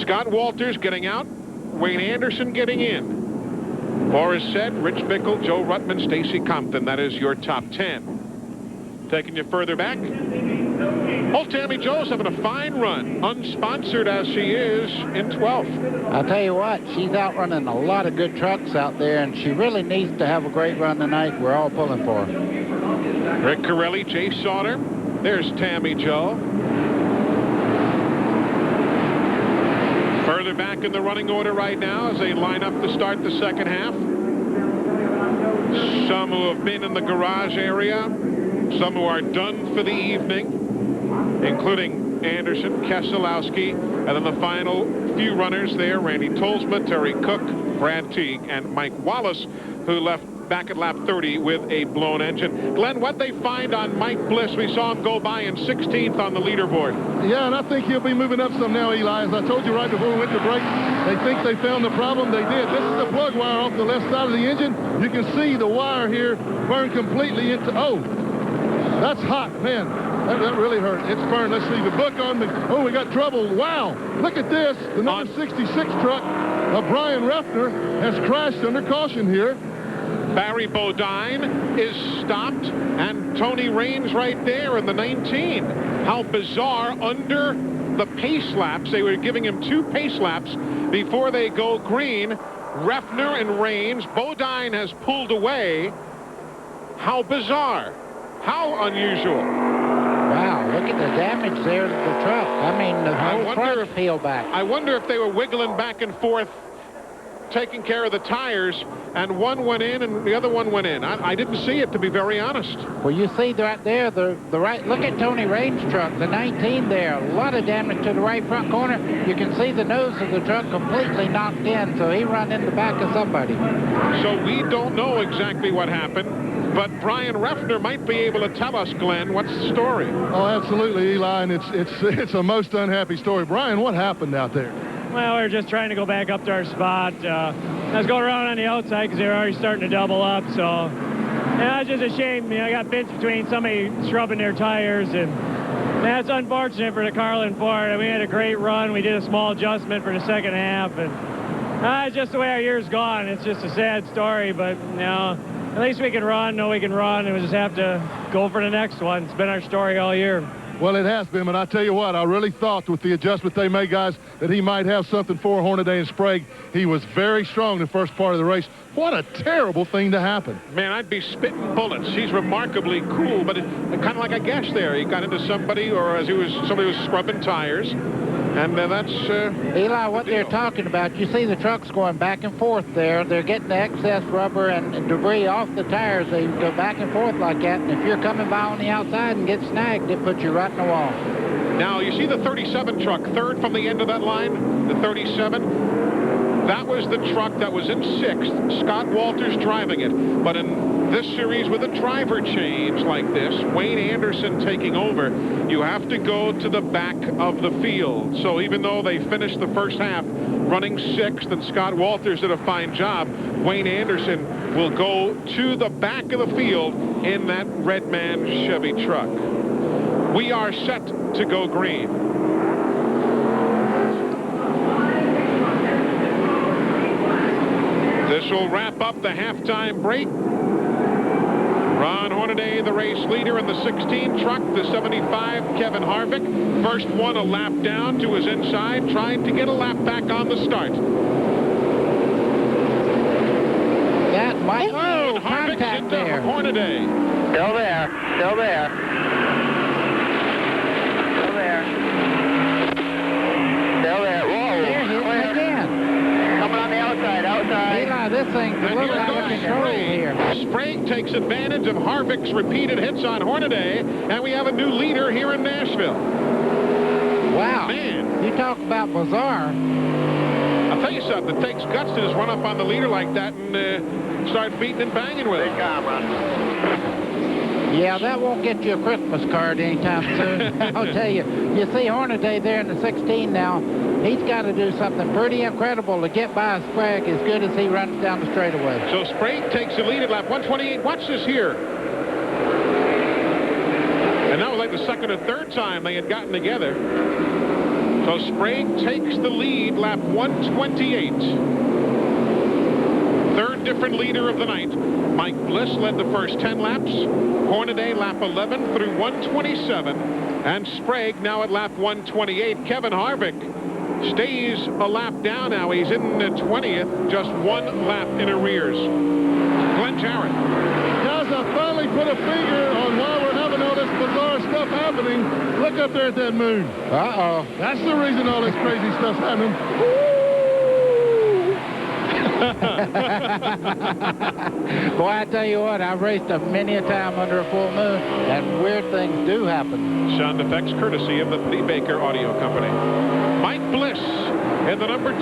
Scott Walters getting out. Wayne Anderson getting in. Morris said, Rich Bickle, Joe Ruttman, Stacy Compton. That is your top 10. Taking you further back. Old Tammy Joe's having a fine run, unsponsored as she is, in 12th. I'll tell you what, she's out running a lot of good trucks out there, and she really needs to have a great run tonight. We're all pulling for her. Rick Corelli, Jay Sauter. There's Tammy Joe. Further back in the running order right now as they line up to start the second half. Some who have been in the garage area, some who are done for the evening, including Anderson, Keselowski, and then the final few runners there, Randy Tolsma, Terry Cook, Brad Teague, and Mike Wallace, who left back at lap 30 with a blown engine. Glenn, what they find on Mike Bliss, we saw him go by in 16th on the leaderboard. Yeah, and I think he'll be moving up some now, Eli. As I told you right before we went to break, they think they found the problem. They did. This is the plug wire off the left side of the engine. You can see the wire here burn completely into, oh, that's hot, man. That really hurt. It's burned. Let's see the book on the, oh, we got trouble. Wow, look at this. The number 66 truck of Brian Refner has crashed under caution here. Barry Bodine is stopped, and Tony Raines right there in the 19. How bizarre, under the pace laps. They were giving him 2 pace laps before they go green. Refner and Raines. Bodine has pulled away. How bizarre. How unusual. Wow, look at the damage there to the truck. I mean, the whole front peeled back. I wonder if they were wiggling back and forth, taking care of the tires, and one went in and the other one went in. I didn't see it, to be very honest. Well, you see right there, the right, look at Tony Raines' truck, the 19 there. A lot of damage to the right front corner. You can see the nose of the truck completely knocked in, so he ran in the back of somebody. So we don't know exactly what happened, but Brian Refner might be able to tell us, Glenn, what's the story? Oh, absolutely, Eli, and it's a most unhappy story. Brian, what happened out there? Well, we were just trying to go back up to our spot. I was going around on the outside because they were already starting to double up. So, yeah, it's just a shame. You know, I got pinched between somebody scrubbing their tires, and that's unfortunate for the Carlin Ford. We had a great run. We did a small adjustment for the second half, and it's just the way our year's gone. It's just a sad story, but you know, at least we can run. Know we can run, and we just have to go for the next one. It's been our story all year. Well, it has been, but I tell you what, I really thought with the adjustment they made, guys, that he might have something for Hornaday and Sprague. He was very strong the first part of the race. What a terrible thing to happen. Man, I'd be spitting bullets. He's remarkably cool, but kind of like a guess there. He got into somebody, or as somebody was scrubbing tires. And that's Eli, what they're talking about, you see the trucks going back and forth there. They're getting the excess rubber and debris off the tires. They go back and forth like that, and if you're coming by on the outside and get snagged, it puts you right in the wall. Now, you see the 37 truck, third from the end of that line, the 37. That was the truck that was in 6th. Scott Walters driving it. But in this series with a driver change like this, Wayne Anderson taking over, you have to go to the back of the field. So even though they finished the first half running 6th and Scott Walters did a fine job, Wayne Anderson will go to the back of the field in that Redman Chevy truck. We are set to go green. This will wrap up the halftime break. Ron Hornaday, the race leader in the 16 truck, the 75, Kevin Harvick. First one a lap down to his inside, trying to get a lap back on the start. That might be contact there. Hornaday. Still there. Still there. Still there. Still there. Whoa. They're hitting again. Coming on the outside. Outside. Eli, this thing's a little out of control here. Sprague takes advantage of Harvick's repeated hits on Hornaday, and we have a new leader here in Nashville. Wow. Man. You talk about bizarre. I'll tell you something. It takes guts to just run up on the leader like that and start beating and banging with it. Good job, Ron. Yeah, that won't get you a Christmas card anytime soon. I'll tell you. You see Hornaday there in the 16 now. He's got to do something pretty incredible to get by Sprague as good as he runs down the straightaway. So Sprague takes the lead at lap 128. Watch this here. And that was like the second or third time they had gotten together. So Sprague takes the lead, lap 128. Third different leader of the night. Mike Bliss led the first 10 laps. Hornaday lap 11 through 127. And Sprague now at lap 128. Kevin Harvick stays a lap down now. He's in the 20th, just one lap in arrears. Glenn Jarrett. Guys, I finally put a finger on why we're having all this bizarre stuff happening. Look up there at that moon. Uh-oh. That's the reason all this crazy stuff's happening. Boy, I tell you what, I've raced them many a time under a full moon, and weird things do happen. Sound effects courtesy of the Lee Baker Audio Company. Mike Bliss in the number 2.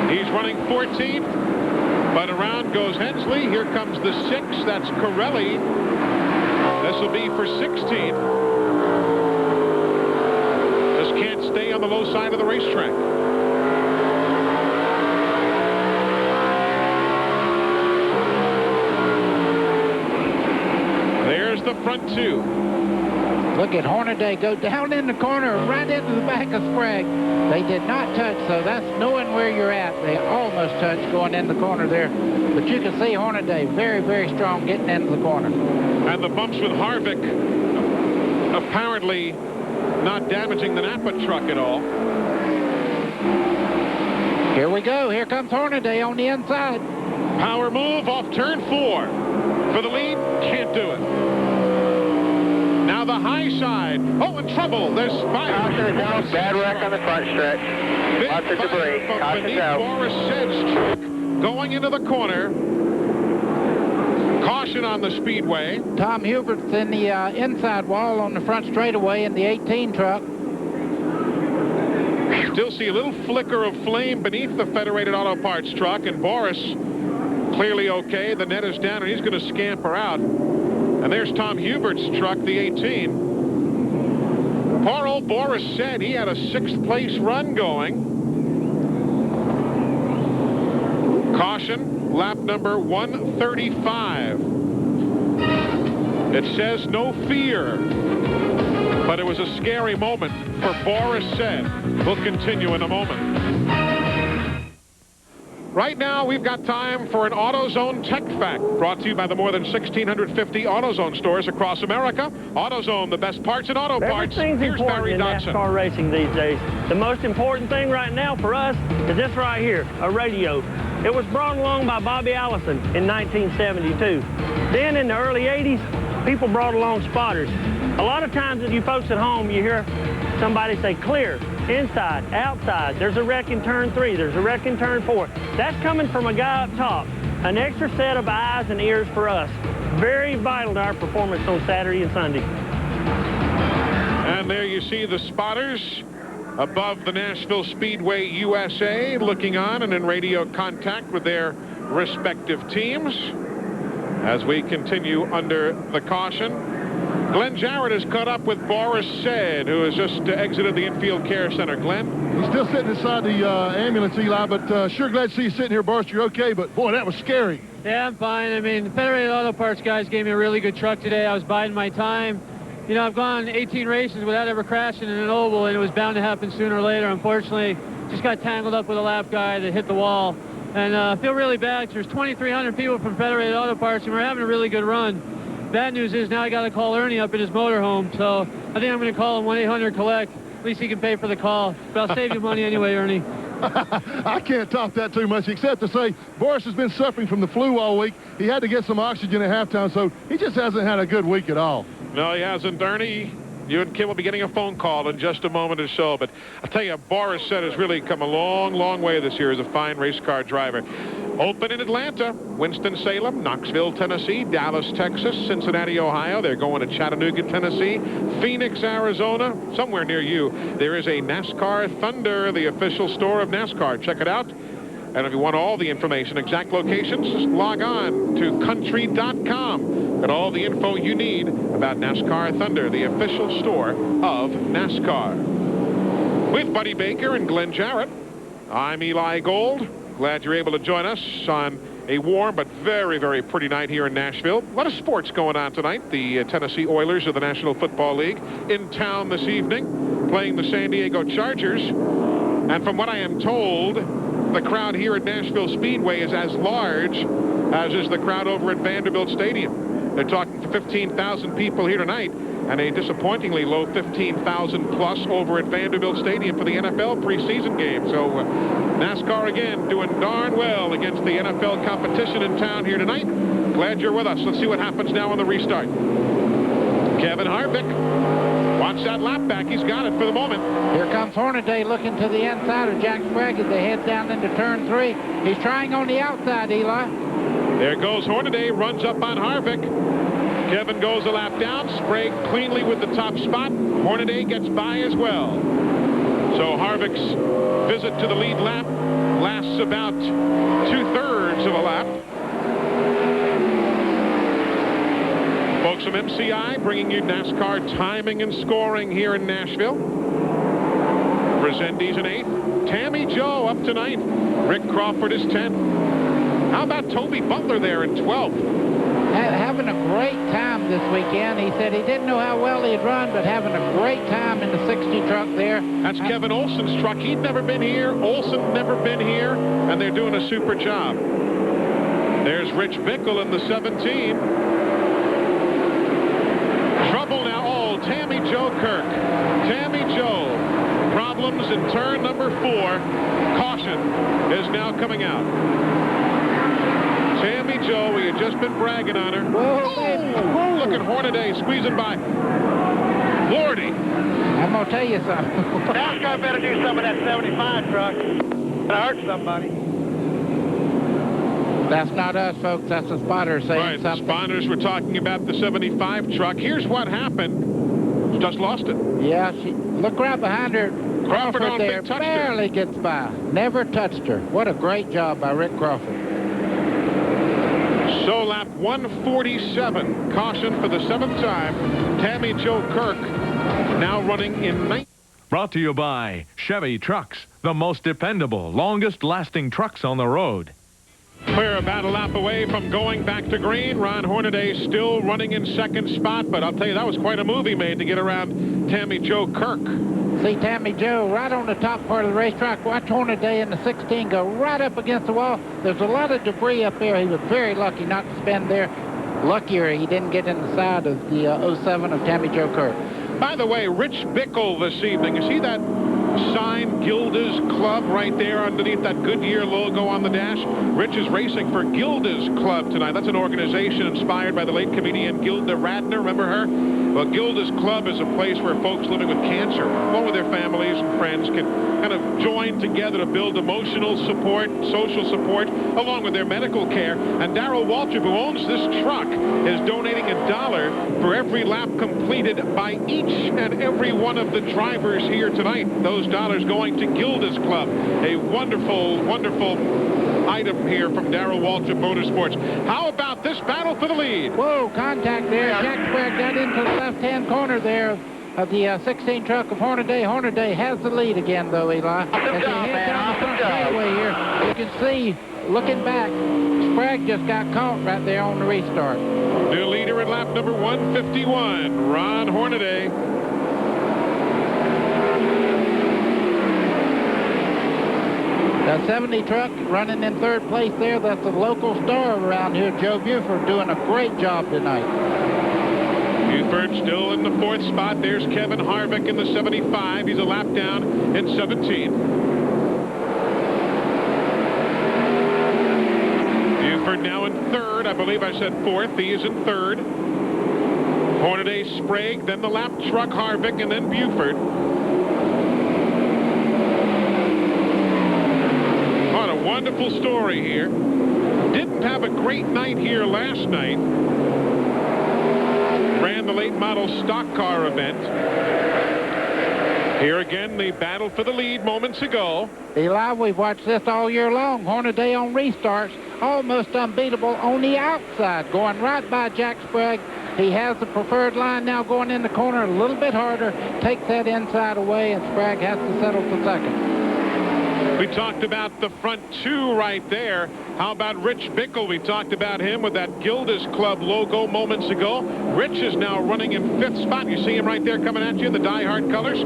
He's running 14th, but around goes Hensley. Here comes the 6. That's Corelli. This will be for 16th. Just can't stay on the low side of the racetrack. There's the front 2. Look at Hornaday go down in the corner, right into the back of Sprague. They did not touch, so that's knowing where you're at. They almost touched going in the corner there. But you can see Hornaday very, very strong getting into the corner. And the bumps with Harvick apparently not damaging the Napa truck at all. Here we go. Here comes Hornaday on the inside. Power move off turn 4. For the lead, can't do it. Now the high side. Oh, in trouble. There's fire. Bad wreck on the front stretch. Lots of debris. Caution's out. Boris Sed's truck going into the corner. Caution on the speedway. Tom Hubert's in the inside wall on the front straightaway in the 18 truck. Still see a little flicker of flame beneath the Federated Auto Parts truck, and Boris clearly okay. The net is down, and he's going to scamper out. And there's Tom Hubert's truck, the 18. Poor old Boris said he had a 6th place run going. Caution, lap number 135. It says no fear, but it was a scary moment for Boris said. We'll continue in a moment. Right now, we've got time for an AutoZone Tech Fact, brought to you by the more than 1,650 AutoZone stores across America. AutoZone, the best parts in auto parts. Everything's Here's important Barry in Dodson. NASCAR racing these days. The most important thing right now for us is this right here, a radio. It was brought along by Bobby Allison in 1972. Then in the early 80s, people brought along spotters. A lot of times that you folks at home, you hear somebody say clear, inside, outside, there's a wreck in turn 3, there's a wreck in turn 4. That's coming from a guy up top. An extra set of eyes and ears for us. Very vital to our performance on Saturday and Sunday. And there you see the spotters above the Nashville Speedway USA, looking on and in radio contact with their respective teams. as we continue under the caution. Glenn Jarrett is caught up with Boris Said, who has just exited the infield care center. Glenn? He's still sitting inside the ambulance, Eli, but sure glad to see you sitting here, Boris. You're okay, but boy, that was scary. Yeah, I'm fine. I mean, the Federated Auto Parts guys gave me a really good truck today. I was biding my time. You know, I've gone 18 races without ever crashing in an oval, and it was bound to happen sooner or later. Unfortunately, just got tangled up with a lap guy that hit the wall. And I feel really bad. There's 2,300 people from Federated Auto Parts, and we're having a really good run. Bad news is now I got to call Ernie up in his motorhome, so I think I'm going to call him 1-800-COLLECT. At least he can pay for the call. But I'll save you money anyway, Ernie. I can't top that too much, except to say Boris has been suffering from the flu all week. He had to get some oxygen at halftime, so he just hasn't had a good week at all. No, he hasn't, Ernie. You and Kim will be getting a phone call in just a moment or so. But I'll tell you, Boris Said has really come a long, long way this year as a fine race car driver. Open in Atlanta, Winston-Salem, Knoxville, Tennessee, Dallas, Texas, Cincinnati, Ohio. They're going to Chattanooga, Tennessee, Phoenix, Arizona, somewhere near you. There is a NASCAR Thunder, the official store of NASCAR. Check it out. And if you want all the information, exact locations, just log on to country.com. Got all the info you need about NASCAR Thunder, the official store of NASCAR. With Buddy Baker and Glenn Jarrett, I'm Eli Gold. Glad you're able to join us on a warm but very, very pretty night here in Nashville. A lot of sports going on tonight. The Tennessee Oilers of the National Football League in town this evening, playing the San Diego Chargers. And from what I am told, the crowd here at Nashville Speedway is as large as is the crowd over at Vanderbilt Stadium. They're talking to 15,000 people here tonight, and a disappointingly low 15,000 plus over at Vanderbilt Stadium for the NFL preseason game. So NASCAR again doing darn well against the NFL competition in town here tonight. Glad you're with us. Let's see what happens now on the restart. Kevin Harvick wants that lap back. He's got it for the moment. Here comes Hornaday looking to the inside of Jack Sprague as they head down into turn 3. He's trying on the outside, Eli. There goes Hornaday, runs up on Harvick. Kevin goes a lap down. Sprague cleanly with the top spot. Hornaday gets by as well. So Harvick's visit to the lead lap lasts about 2/3 of a lap. Folks from MCI bringing you NASCAR timing and scoring here in Nashville. Resendiz in 8th. Tammy Joe up to 9th. Rick Crawford is 10th. How about Toby Butler there in 12th? Having a great time this weekend. He said he didn't know how well he'd run, but having a great time in the 60 truck there. That's Kevin Olson's truck. He'd never been here. Olson never been here, and they're doing a super job. There's Rich Bickle in the 17. Trouble now. Oh, Tammy Jo Kirk. Tammy Jo. Problems in turn number 4. Caution is now coming out. Tammy Jo, we had just been bragging on her. Whoa, look at Hornaday squeezing by. Lordy. I'm going to tell you something. NASCAR better do some of that 75 truck. It'll hurt somebody. That's not us, folks. That's the spotter saying something. The spotters were talking about the 75 truck. Here's what happened. She just lost it. Yeah, look right behind her. Crawford on there big touched barely gets by. Never touched her. What a great job by Rick Crawford. So lap 147. Caution for the 7th time. Tammy Jo Kirk now running in 9th. Brought to you by Chevy Trucks, the most dependable, longest-lasting trucks on the road. We're about a lap away from going back to green. Ron Hornaday still running in 2nd spot, but I'll tell you, that was quite a movie made to get around Tammy Jo Kirk. See Tammy Jo right on the top part of the racetrack. Watch Hornaday in the 16 go right up against the wall. There's a lot of debris up there. He was very lucky not to spin there. Luckier he didn't get in the side of the 07 of Tammy Jo Kirk. By the way, Rich Bickle this evening. You see that sign, Gilda's Club, right there underneath that Goodyear logo on the dash? Rich is racing for Gilda's Club tonight. That's an organization inspired by the late comedian Gilda Radner. Remember her? Well, Gilda's Club is a place where folks living with cancer, along with their families and friends, can kind of join together to build emotional support, social support, along with their medical care. And Darrell Waltrip, who owns this truck, is donating $1 for every lap completed by each and every one of the drivers here tonight. Those dollars going to Gilda's Club, a wonderful, wonderful item here from Darrell Waltrip Motorsports. How about this battle for the lead? Whoa, contact there. Jack Sprague got into the left-hand corner there of the 16 truck of Hornaday. Hornaday has the lead again, though, Eli. As they head down the front straightaway here, you can see, looking back, Sprague just got caught right there on the restart. New leader at lap number 151, Ron Hornaday. The 70 truck running in third place there. That's a local star around here, Joe Buford, doing a great job tonight. Buford still in the 4th spot. There's Kevin Harvick in the 75. He's a lap down in 17. Buford now in 3rd. I believe I said 4th. He is in 3rd. Hornaday, Sprague, then the lap truck, Harvick, and then Buford. What a wonderful story here. Didn't have a great night here last night. Ran the late model stock car event. Here again, the battle for the lead moments ago. Eli, we've watched this all year long. Hornaday on restarts, almost unbeatable on the outside, going right by Jack Sprague. He has the preferred line now going in the corner a little bit harder, takes that inside away, and Sprague has to settle for second. We talked about the front 2 right there. How about Rich Bickle? We talked about him with that Gilda's Club logo moments ago. Rich is now running in 5th spot. You see him right there coming at you in the Die-Hard colors.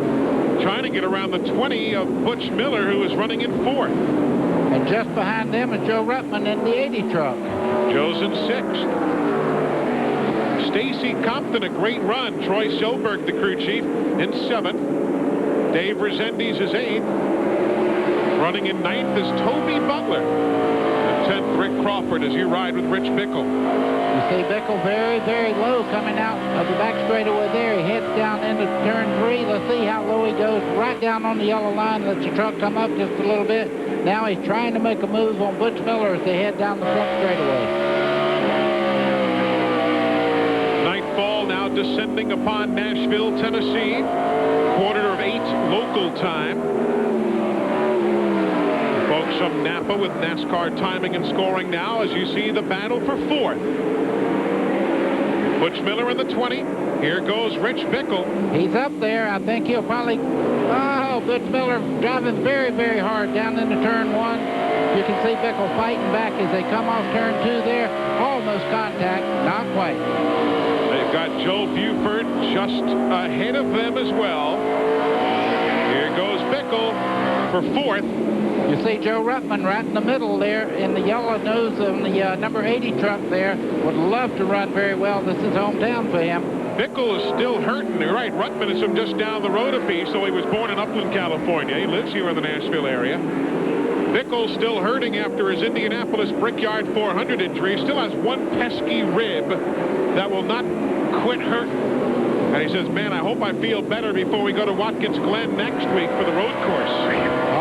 Trying to get around the 20 of Butch Miller, who is running in 4th. And just behind them is Joe Ruttman in the 80 truck. Joe's in 6th. Stacy Compton, a great run. Troy Silberg, the crew chief, in 7th. Dave Resendiz is 8th. Running in 9th is Toby Butler. And 10th, Rick Crawford, as you ride with Rich Bickle. You see Bickle very, very low coming out of the back straightaway there. He heads down into turn 3. Let's see how low he goes. Right down on the yellow line. Lets the truck come up just a little bit. Now he's trying to make a move on Butch Miller as they head down the front straightaway. Nightfall now descending upon Nashville, Tennessee. 7:45 local time. Folks from Napa with NASCAR timing and scoring now as you see the battle for 4th. Butch Miller in the 20. Here goes Rich Bickle. He's up there. I think he'll probably... Oh, Butch Miller driving very, very hard down into turn 1. You can see Bickle fighting back as they come off turn 2 there. Almost contact. Not quite. They've got Joe Buford just ahead of them as well. Here goes Bickle for 4th. You see Joe Ruttman right in the middle there in the yellow nose of the number 80 truck there. Would love to run very well. This is hometown for him. Bickle is still hurting. You're right. Ruttman is from just down the road a piece, so he was born in Upland, California. He lives here in the Nashville area. Bickle's still hurting after his Indianapolis Brickyard 400 injury. He still has one pesky rib that will not quit hurting. And he says, man, I hope I feel better before we go to Watkins Glen next week for the road course.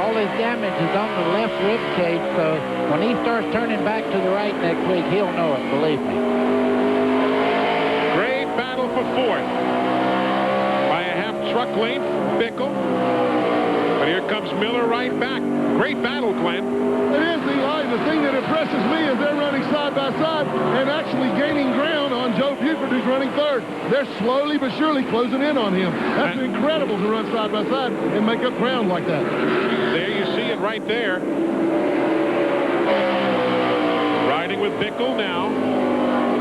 All his damage is on the left rib cage, so when he starts turning back to the right next week, he'll know it, believe me. Great battle for 4th. By a half truck length, Bickle. But here comes Miller right back. Great battle, Glenn. It is, Eli. The thing that impresses me is they're running side by side and actually gaining ground on Joe Buford, who's running 3rd. They're slowly but surely closing in on him. That's incredible to run side by side and make up ground like that. There you see it right there. Riding with Bickle now.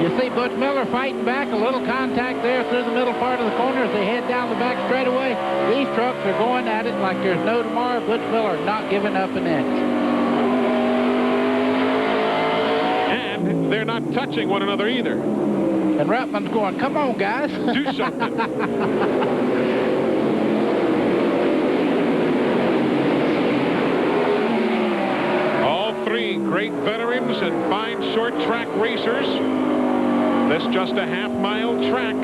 You see Butch Miller fighting back, a little contact there through the middle part of the corner as they head down the back straightaway. These trucks are going at it like there's no tomorrow. Butch Miller not giving up an inch. And they're not touching one another either. And Ruttman's going, come on, guys. Do something. All 3 great veterans and fine short track racers. This just a half-mile track.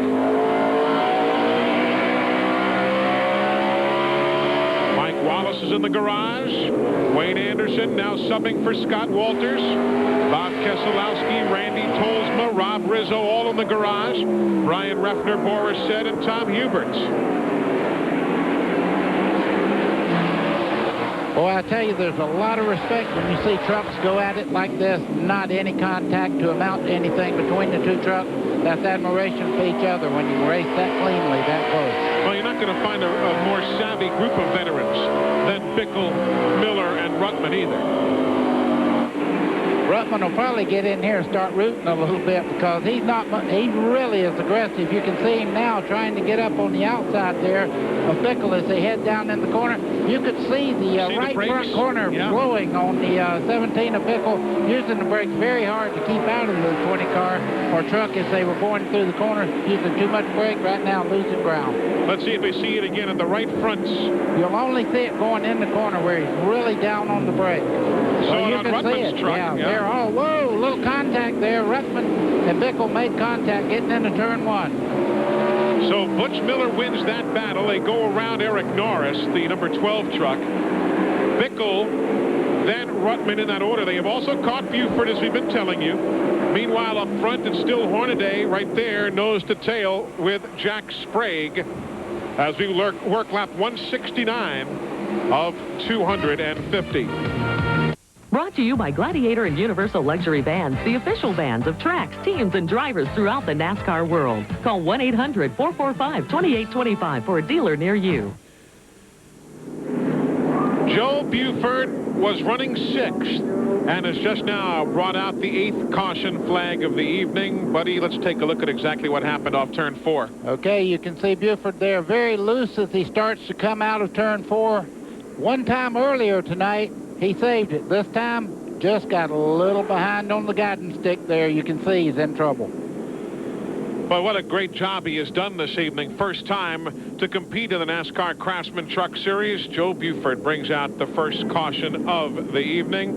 Mike Wallace is in the garage. Wayne Anderson now subbing for Scott Walters. Bob Keselowski, Randy Tolsma, Rob Rizzo, all in the garage. Brian Reffner, Boris Said, and Tom Huberts. Boy, I tell you, there's a lot of respect when you see trucks go at it like this, not any contact to amount to anything between the two trucks. That's admiration for each other when you race that cleanly, that close. Well, you're not going to find a more savvy group of veterans than Bickle, Miller, and Ruttman either. Ruttman will probably get in here and start rooting a little bit because he really is aggressive. You can see him now trying to get up on the outside there of Bickle as they head down in the corner. You could see the right front corner blowing on the 17 of Bickle, using the brakes very hard to keep out of the 20 car or truck as they were going through the corner, using too much brake. Right now, losing ground. Let's see if we see it again at the right front. You'll only see it going in the corner where he's really down on the brake. So you on can see it. Truck, yeah, they're all, whoa, little contact there. Ruttman and Bickle made contact getting into turn one. So Butch Miller wins that battle. They go around Eric Norris, the number 12 truck. Bickle, then Ruttman in that order. They have also caught Buford, as we've been telling you. Meanwhile, up front, it's still Hornaday right there, nose to tail with Jack Sprague as we work lap 169 of 250. Brought to you by Gladiator and Universal Luxury Bands, the official bands of tracks, teams, and drivers throughout the NASCAR world. Call 1-800-445-2825 for a dealer near you. Joe Buford was running 6th and has just now brought out the 8th caution flag of the evening. Buddy, let's take a look at exactly what happened off turn 4. Okay, you can see Buford there very loose as he starts to come out of turn 4. One time earlier tonight, he saved it. This time, just got a little behind on the guidance stick there. You can see he's in trouble. But what a great job he has done this evening. First time to compete in the NASCAR Craftsman Truck Series. Joe Buford brings out the first caution of the evening.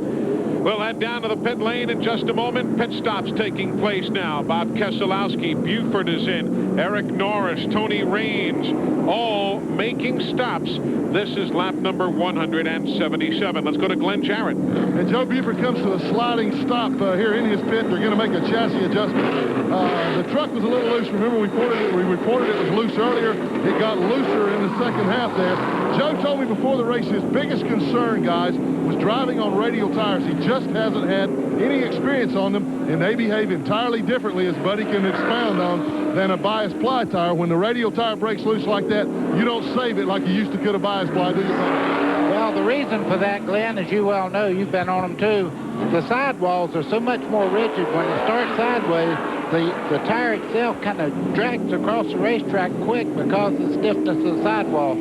We'll head down to the pit lane in just a moment. Pit stops taking place now. Bob Keselowski, Buford is in. Eric Norris, Tony Raines, all making stops. This is lap number 177. Let's go to Glenn Jarrett. And Joe Buford comes to a sliding stop here in his pit. They're going to make a chassis adjustment. The truck was a little loose. Remember, we reported it was loose earlier. It got looser in the second half there. Joe told me before the race his biggest concern, guys, was driving on radial tires. He just hasn't had any experience on them, and they behave entirely differently, as Buddy can expound on, than a bias ply tire. When the radial tire breaks loose like that, you don't save it like you used to could a bias ply, do you? Well, the reason for that, Glenn, as you well know, you've been on them too, the sidewalls are so much more rigid. When it starts sideways, the tire itself kind of drags across the racetrack quick because of the stiffness of the sidewall.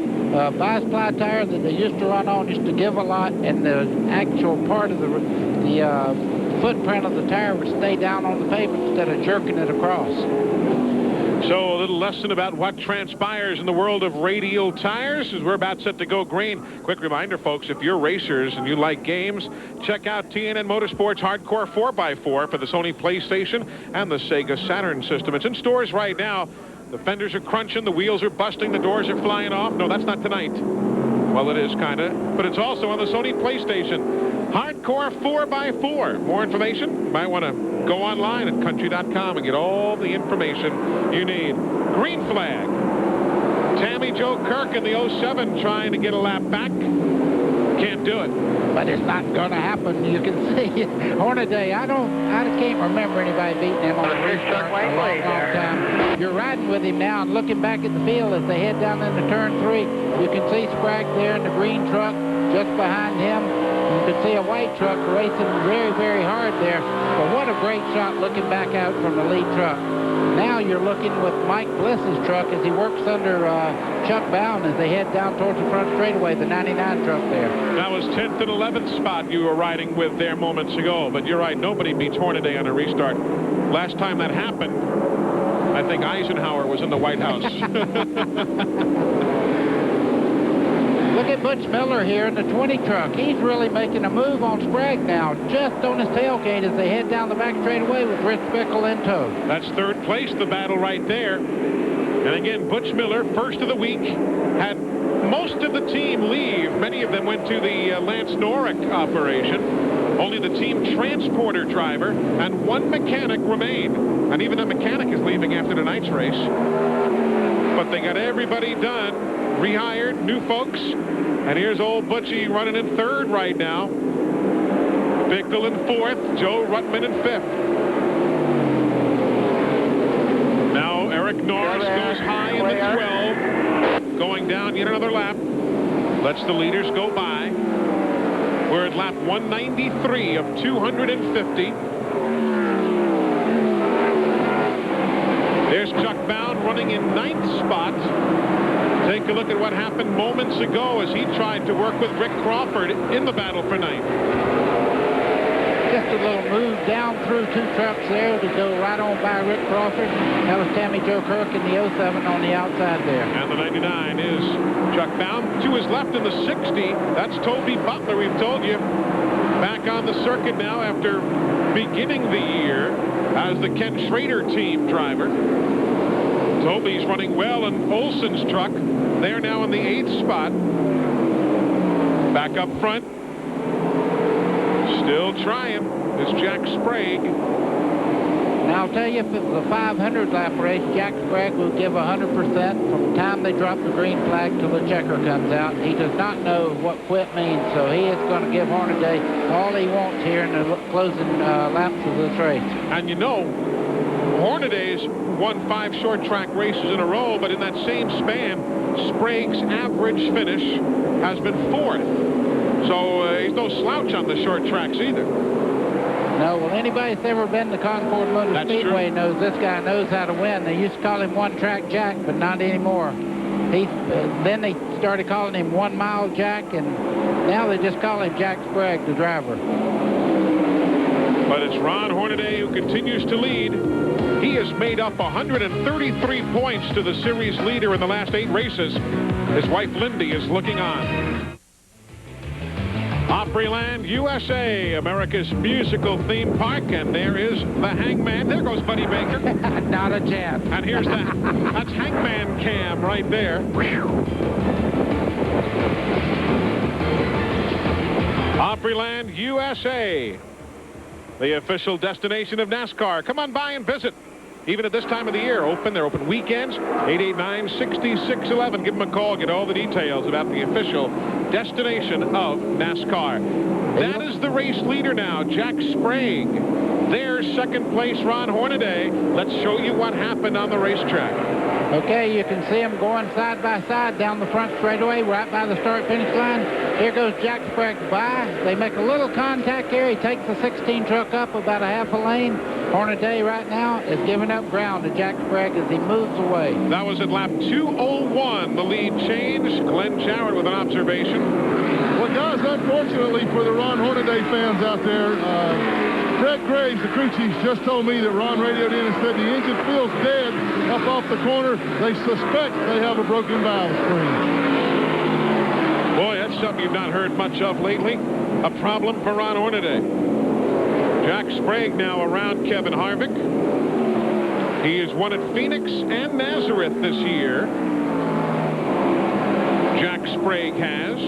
Bias ply tire that they used to run on used to give a lot, and the actual part of the footprint of the tire would stay down on the pavement instead of jerking it across. So a little lesson about what transpires in the world of radial tires as we're about set to go green. Quick reminder, folks, if you're racers and you like games, check out TNN Motorsports Hardcore 4x4 for the Sony PlayStation and the Sega Saturn system. It's in stores right now. The fenders are crunching, the wheels are busting, the doors are flying off. No, that's not tonight. Well, it is kind of, but it's also on the Sony PlayStation. Hardcore 4x4. More information? You might want to go online at country.com and get all the information you need. Green flag. Tammy Jo Kirk in the 07 trying to get a lap back. Can't do it. But it's not going to happen. You can see Hornaday. I can't remember anybody beating him on the restart for a long time. You're riding with him now and looking back at the field as they head down into turn 3. You can see Sprague there in the green truck just behind him. You can see a white truck racing very, very hard there. But what a great shot looking back out from the lead truck. Now you're looking with Mike Bliss's truck as he works under Chuck Bowen as they head down towards the front straightaway, the 99 truck there. That was 10th and 11th spot you were riding with there moments ago. But you're right, nobody beats Hornaday on a restart. Last time that happened, I think Eisenhower was in the White House. Look at Butch Miller here in the 20 truck. He's really making a move on Sprague now, just on his tailgate as they head down the back straightaway with Rich Bickle in tow. That's third place, the battle right there. And again, Butch Miller, first of the week, had most of the team leave. Many of them went to the Lance Norick operation. Only the team transporter driver and one mechanic remain. And even the mechanic is leaving after tonight's race. But they got everybody done. Rehired, new folks, And here's old Butchie running in third right now. Bickle in fourth. Joe Ruttman in fifth. Now Eric Norris goes high in the 12. Going down yet another lap. Lets the leaders go by. We're at lap 193 of 250. There's Chuck Bound running in ninth spot. Take a look at what happened moments ago as he tried to work with Rick Crawford in the battle for ninth. Just a little move down through two trucks there to go right on by Rick Crawford. That was Tammy Jo Kirk in the 07 on the outside there. And the 99 is Chuck Bound. To his left in the 60, that's Toby Butler, we've told you. Back on the circuit now after beginning the year as the Ken Schrader team driver. Toby's running well in Olson's truck. They're now in the 8th spot. Back up front. Still trying is Jack Sprague. Now, I'll tell you, if it was a 500-lap race, Jack Sprague will give 100% from the time they drop the green flag till the checker comes out. He does not know what quit means, so he is going to give Hornaday all he wants here in the closing laps of this race. And you know, Hornaday's won 5 short track races in a row, but in that same span, Sprague's average finish has been 4th. So he's no slouch on the short tracks either. No, well, anybody that's ever been to Concord Motor Speedway knows this guy knows how to win. They used to call him One Track Jack, but not anymore. Then they started calling him 1 Mile Jack, and now they just call him Jack Sprague, the driver. But it's Ron Hornaday who continues to lead. He has made up 133 points to the series leader in the last 8 races. His wife Lindy is looking on. Opryland, USA, America's musical theme park, and there is the Hangman. There goes Buddy Baker. Not a chance. And here's that's Hangman Cam right there. Opryland, USA, the official destination of NASCAR. Come on by and visit. Even at this time of the year, they're open weekends, 889-6611. Give them a call, get all the details about the official destination of NASCAR. That is the race leader now, Jack Sprague. There's second place, Ron Hornaday. Let's show you what happened on the racetrack. Okay, you can see them going side by side down the front straightaway, right by the start-finish line. Here goes Jack Sprague by. They make a little contact here. He takes the 16 truck up about a half a lane. Hornaday right now is giving up ground to Jack Sprague as he moves away. That was at lap 201. The lead changed. Glenn Joward with an observation. Well, guys, unfortunately for the Ron Hornaday fans out there, Fred Graves, the crew chief, just told me that Ron radioed in and said the engine feels dead up off the corner. They suspect they have a broken valve spring. Boy, that's something you've not heard much of lately. A problem for Ron Hornaday. Jack Sprague now around Kevin Harvick. He has won at Phoenix and Nazareth this year. Jack Sprague has.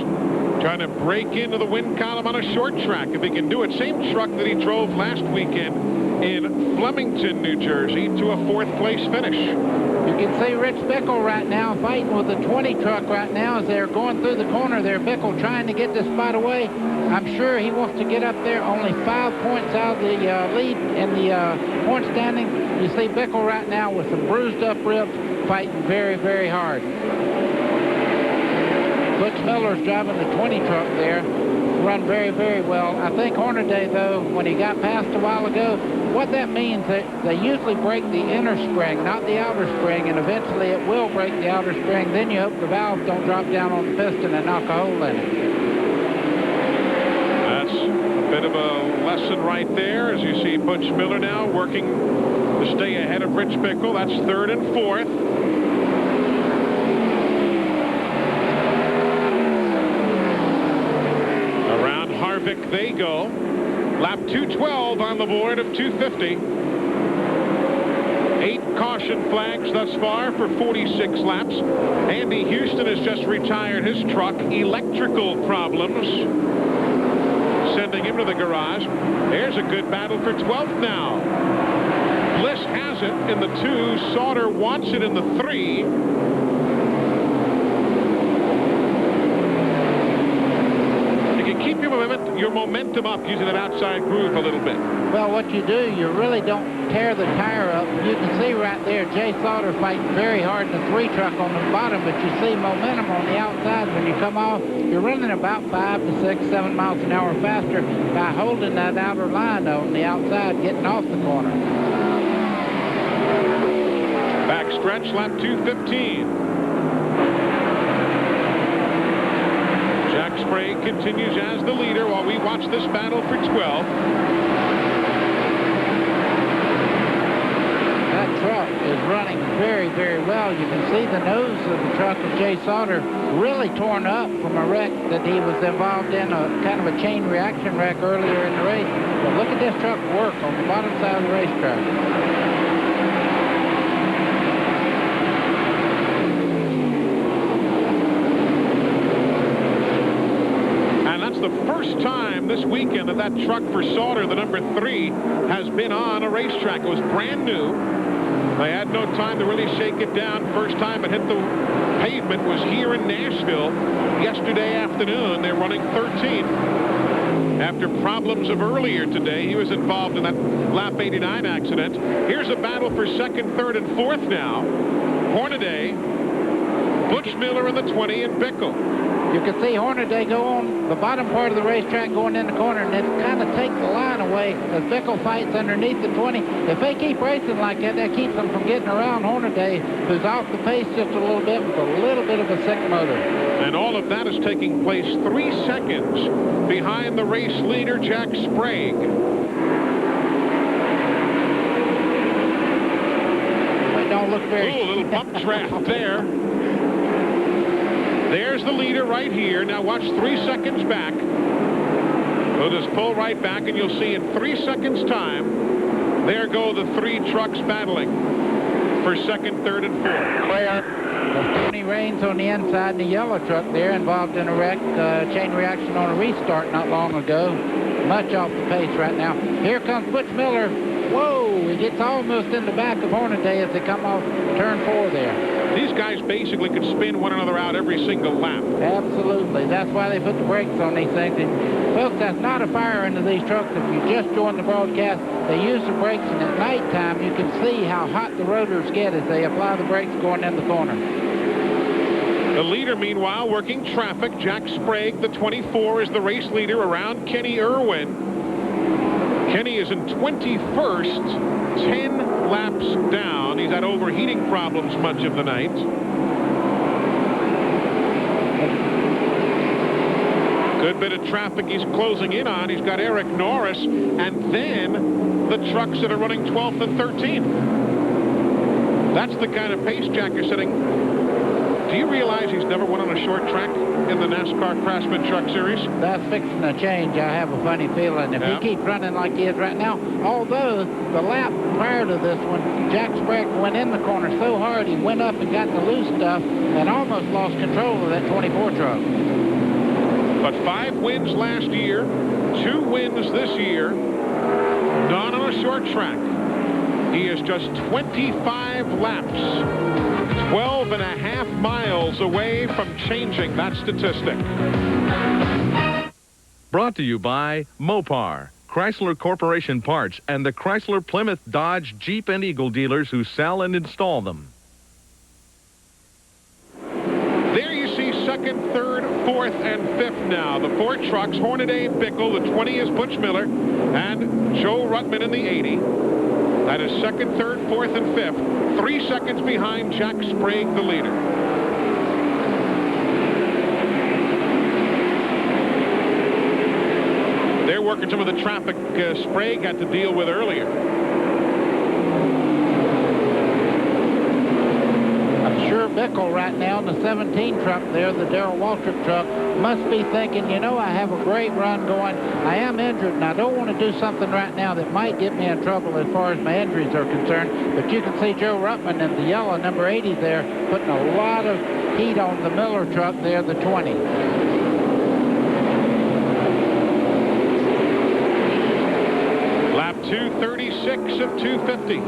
Trying to break into the win column on a short track. If he can do it, same truck that he drove last weekend in Flemington, New Jersey, to a 4th place finish. You can see Rich Bickle right now fighting with the 20 truck right now as they're going through the corner there. Bickle trying to get this spot away. I'm sure he wants to get up there. Only 5 points out of the lead in the point standing. You see Bickle right now with some bruised up ribs fighting very, very hard. Butch Miller's driving the 20 truck there. Run very, very well. I think Hornaday, though, when he got past a while ago, what that means, they usually break the inner spring, not the outer spring, and eventually it will break the outer spring. Then you hope the valves don't drop down on the piston and knock a hole in it. That's a bit of a lesson right there, as you see Butch Miller now working to stay ahead of Rich Bickle. That's 3rd and 4th. Around Harvick they go. Lap 212 on the board of 250. 8 caution flags thus far for 46 laps. Andy Houston has just retired his truck. Electrical problems sending him to the garage. There's a good battle for 12th now. Bliss has it in the 2. Sauter wants it in the 3. Plymouth, your momentum up using that outside groove a little bit? Well, what you do, you really don't tear the tire up. You can see right there, Jay Sauter fighting very hard in the 3 truck on the bottom, but you see momentum on the outside. When you come off, you're running about 5 to 6, 7 miles an hour faster by holding that outer line on the outside, getting off the corner. Back stretch, lap 2:15. Jack Sprague continues as the leader while we watch this battle for 12. That truck is running very, very well. You can see the nose of the truck of Jay Sauter really torn up from a wreck that he was involved in, a kind of a chain reaction wreck earlier in the race. But look at this truck work on the bottom side of the racetrack. The first time this weekend that truck for Sauter, the number 3, has been on a racetrack. It was brand new. They had no time to really shake it down. First time it hit the pavement was here in Nashville yesterday afternoon. They're running 13. After problems of earlier today, he was involved in that lap 89 accident. Here's a battle for 2nd, 3rd, and 4th now. Hornaday, Butch Miller in the 20, and Bickle. You can see Hornaday go on the bottom part of the racetrack going in the corner, and it kind of takes the line away as Bickle fights underneath the 20. If they keep racing like that, that keeps them from getting around Hornaday, who's off the pace just a little bit with a little bit of a sick motor. And all of that is taking place 3 seconds behind the race leader, Jack Sprague. They don't look very... Ooh, a little bump draft there. There's the leader right here. Now watch 3 seconds back. We'll just pull right back, and you'll see in 3 seconds' time, there go the 3 trucks battling for 2nd, 3rd, and 4th. Clear. Tony Raines on the inside in the yellow truck there, involved in a wreck, chain reaction on a restart not long ago. Much off the pace right now. Here comes Butch Miller. Whoa, he gets almost in the back of Hornaday as they come off turn 4 there. These guys basically could spin one another out every single lap. Absolutely. That's why they put the brakes on these things. And folks, that's not a fire into these trucks. If you just joined the broadcast, they use the brakes, and at nighttime you can see how hot the rotors get as they apply the brakes going in the corner. The leader, meanwhile, working traffic. Jack Sprague, the 24, is the race leader around Kenny Irwin. Kenny is in 21st, 10 laps down. He's had overheating problems much of the night. Good bit of traffic he's closing in on. He's got Eric Norris, and then the trucks that are running 12th and 13th. That's the kind of pace Jack is setting. Do you realize he's never won on a short track in the NASCAR Craftsman Truck Series? That's fixing to change. I have a funny feeling. If he keeps running like he is right now, although the lap prior to this one, Jack Sprague went in the corner so hard he went up and got the loose stuff and almost lost control of that 24 truck. But 5 wins last year, 2 wins this year, none on a short track. He is just 25 laps. 12 and a half miles away from changing that statistic. Brought to you by Mopar, Chrysler Corporation Parts, and the Chrysler, Plymouth, Dodge, Jeep, and Eagle dealers who sell and install them. There you see 2nd, 3rd, 4th, and 5th now. The 4 trucks, Hornaday and Bickle. The 20 is Butch Miller and Joe Ruttman in the 80. That is 2nd, 3rd, 4th, and 5th. 3 seconds behind Jack Sprague, the leader. They're working some of the traffic Sprague had to deal with earlier. I'm sure Bickle right now in the 17 truck there, the Darrell Waltrip truck, must be thinking, you know, I have a great run going. I am injured, and I don't want to do something right now that might get me in trouble as far as my injuries are concerned. But you can see Joe Ruttman in the yellow, number 80 there, putting a lot of heat on the Miller truck there, the 20. Lap 236 of 250.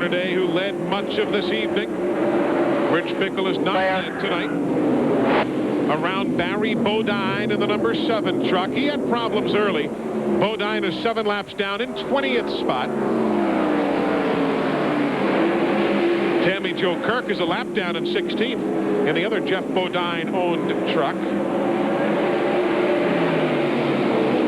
Hornaday, who led much of this evening. Rich Bickle is not led tonight. Around Barry Bodine in the number 7 truck. He had problems early. Bodine is 7 laps down in 20th spot. Tammy Jo Kirk is a lap down in 16th in the other Jeff Bodine-owned truck.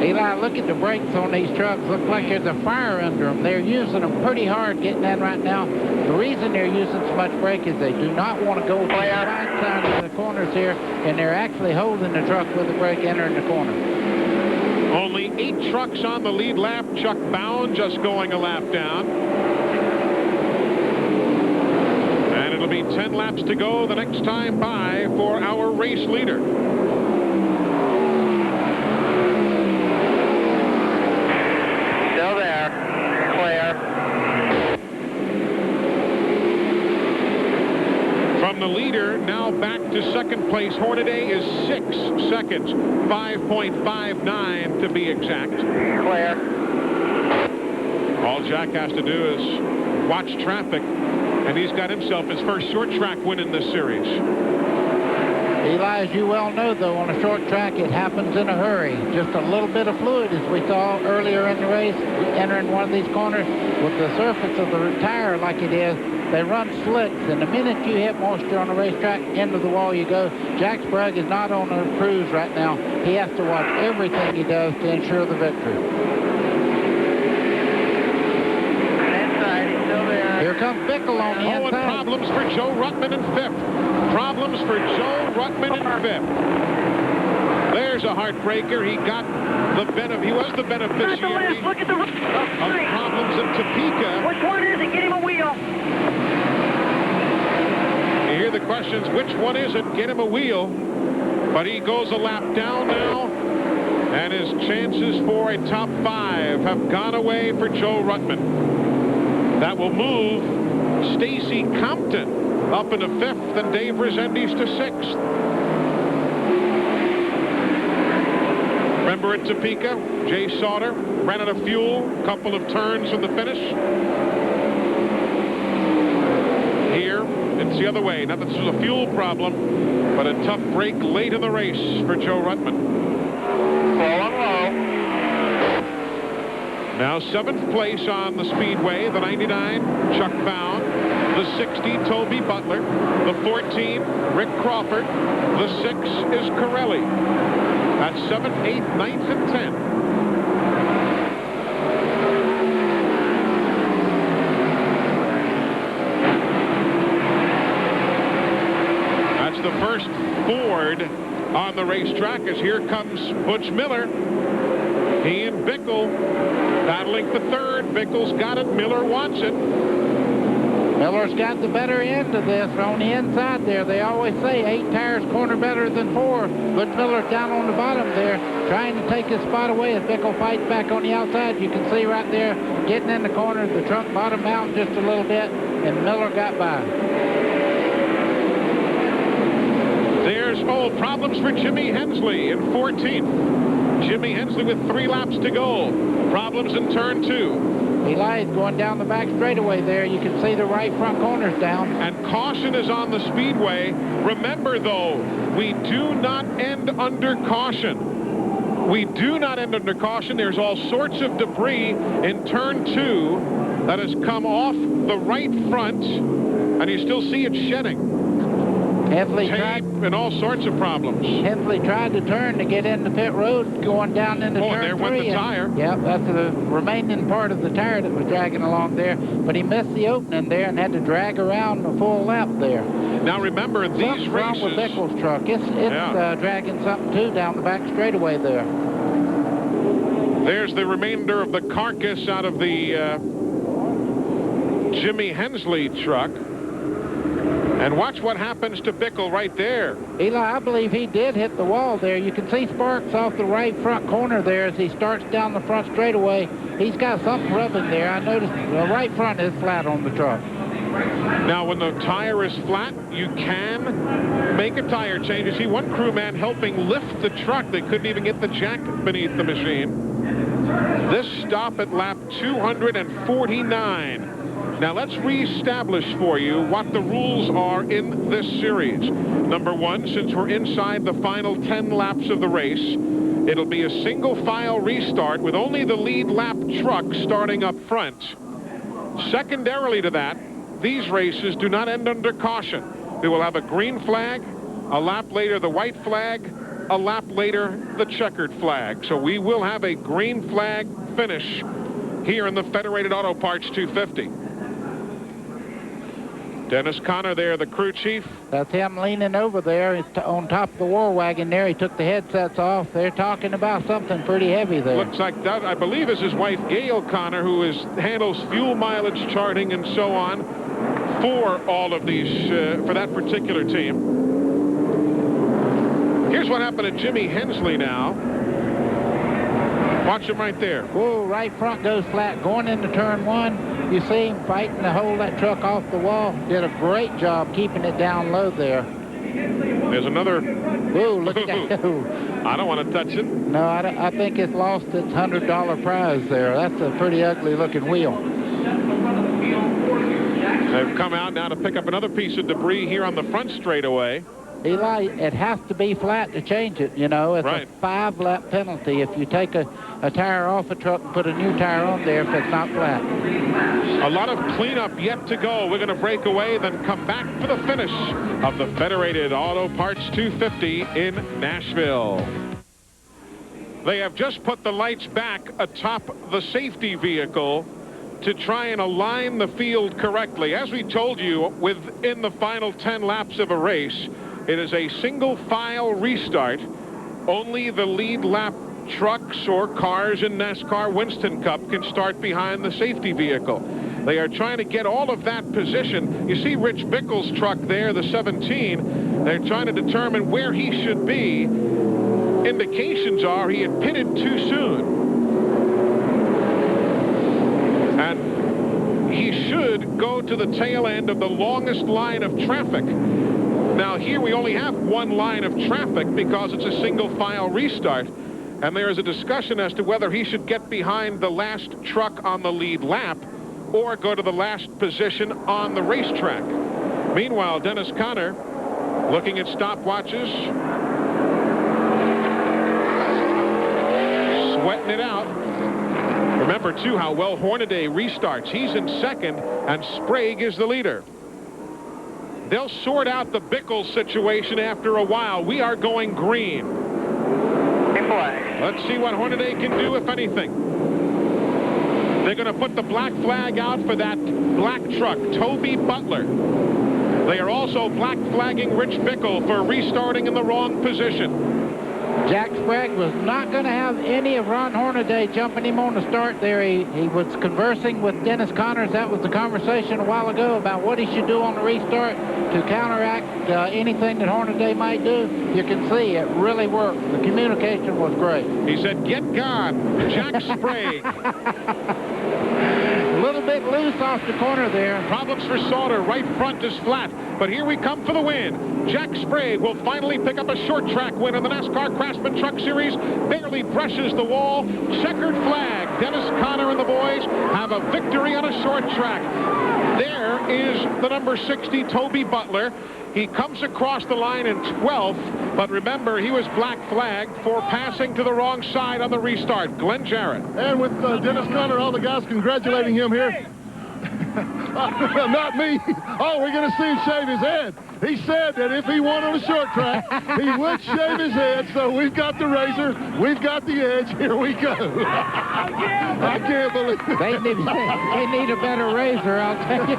Eli, look at the brakes on these trucks. Look like there's a fire under them. They're using them pretty hard getting in right now. The reason they're using so much brake is they do not want to go to the right side of the corners here, and they're actually holding the truck with the brake entering the corner. Only 8 trucks on the lead lap. Chuck Bound just going a lap down. And it'll be 10 laps to go the next time by for our race leader. Still there. Clear. From the leader, now back to second place. Hornaday is 6 seconds, 5.59 to be exact. Clear. All Jack has to do is watch traffic, and he's got himself his first short track win in this series. Eli, as you well know, though, on a short track, it happens in a hurry. Just a little bit of fluid, as we saw earlier in the race, entering one of these corners. With the surface of the tire like it is, they run slicks, and the minute you hit moisture on the racetrack, into the wall you go. Jack Sprague is not on a cruise right now. He has to watch everything he does to ensure the victory. Inside, he's still there. Here comes Bickle on the And inside. problems for Joe Ruttman in 5th. Problems for Joe Ruttman in 5th. There's a heartbreaker. He got the he was the beneficiary Look at the of problems in Topeka. Which one is it? Get him a wheel. You hear the questions, which one is it? Get him a wheel. But he goes a lap down now, and his chances for a top 5 have gone away for Joe Ruttman. That will move Stacy Compton up into 5th and Dave Resendiz to 6th. Remember at Topeka, Jay Sauter ran out of fuel, couple of turns from the finish. Here, it's the other way. Not that this was a fuel problem, but a tough break late in the race for Joe Ruttman. Now 7th place on the Speedway, the 99, Chuck Bound. The 60, Toby Butler. The 14, Rick Crawford. The 6 is Corelli. That's 7th, 8th, 9th, and 10th. That's the first Ford on the racetrack, as here comes Butch Miller. He and Bickle battling for 3rd. Bickle's got it. Miller wants it. Miller's got the better end of this on the inside there. They always say 8 tires corner better than 4. Butch Miller's down on the bottom there, trying to take his spot away as Bickle fights back on the outside. You can see right there, getting in the corner, the trunk bottomed out just a little bit, and Miller got by. There's problems for Jimmy Hensley in 14th. Jimmy Hensley with 3 laps to go. Problems in turn 2. Eli is going down the back straightaway there. You can see the right front corners down. And caution is on the Speedway. Remember, though, we do not end under caution. We do not end under caution. There's all sorts of debris in turn 2 that has come off the right front, and you still see it shedding. Hensley Tape and all sorts of problems. Hensley tried to turn to get into pit road, going down into turn 3. There went the tire. Yep, that's the remaining part of the tire that was dragging along there. But he missed the opening there and had to drag around a full lap there. Now remember, these Something's races... wrong with Bickle's truck. It's dragging something too down the back straightaway there. There's the remainder of the carcass out of the Jimmy Hensley truck. And watch what happens to Bickle right there. Eli, I believe he did hit the wall there. You can see sparks off the right front corner there as he starts down the front straightaway. He's got something rubbing there. I noticed the right front is flat on the truck. Now, when the tire is flat, you can make a tire change. You see one crewman helping lift the truck. They couldn't even get the jack beneath the machine. This stop at lap 249. Now let's reestablish for you what the rules are in this series. Number one, since we're inside the final 10 laps of the race, it'll be a single file restart with only the lead lap truck starting up front. Secondarily to that, these races do not end under caution. We will have a green flag, a lap later the white flag, a lap later the checkered flag. So we will have a green flag finish here in the Federated Auto Parts 250. Dennis Conner there, the crew chief. That's him leaning over there on top of the war wagon there. He took the headsets off. They're talking about something pretty heavy there. Looks like that, I believe, is his wife, Gail Conner, who handles fuel mileage charting and so on for all of these, for that particular team. Here's what happened to Jimmy Hensley now. Watch him right there. Whoa, right front goes flat. Going into turn one. You see him fighting to hold that truck off the wall. Did a great job keeping it down low there. There's another. Whoa, look at that. I don't want to touch it. No, I think it's lost its $100 prize there. That's a pretty ugly looking wheel. They've come out now to pick up another piece of debris here on the front straightaway. Eli, it has to be flat to change it, you know. It's right. A 5-lap penalty if you take a tire off a truck and put a new tire on there if it's not flat. A lot of cleanup yet to go. We're going to break away, then come back for the finish of the Federated Auto Parts 250 in Nashville. They have just put the lights back atop the safety vehicle to try and align the field correctly. As we told you, within the final 10 laps of a race, it is a single file restart. Only the lead lap trucks or cars in NASCAR Winston Cup can start behind the safety vehicle. They are trying to get all of that position. You see Rich Bickle's truck there, the 17. They're trying to determine where he should be. Indications are he had pitted too soon. And he should go to the tail end of the longest line of traffic. Now here we only have one line of traffic because it's a single file restart. And there is a discussion as to whether he should get behind the last truck on the lead lap or go to the last position on the racetrack. Meanwhile, Dennis Conner looking at stopwatches, sweating it out. Remember, too, how well Hornaday restarts. He's in second, and Sprague is the leader. They'll sort out the Bickle situation after a while. We are going green. Let's see what Hornaday can do, if anything. They're going to put the black flag out for that black truck, Toby Butler. They are also black flagging Rich Bickle for restarting in the wrong position. Jack Sprague was not going to have any of Ron Hornaday jumping him on the start there. He was conversing with Dennis Connors. That was the conversation a while ago about what he should do on the restart to counteract anything that Hornaday might do. You can see it really worked. The communication was great. He said, "Get gone, Jack Sprague." A little bit loose off the corner there. Problems for Sauter. Right front is flat. But here we come for the win. Jack Sprague will finally pick up a short track win in the NASCAR Craftsman Truck Series. Barely brushes the wall. Checkered flag. Dennis Conner and the boys have a victory on a short track. There is the number 60, Toby Butler. He comes across the line in 12th, but remember, he was black flagged for passing to the wrong side on the restart. Glenn Jarrett. And with Dennis Conner, all the guys congratulating him here. Not me. Oh, we're going to see him shave his head. He said that if he won on a short track, he would shave his head. So we've got the razor. We've got the edge. Here we go. I can't believe it. They need a better razor, I'll tell you.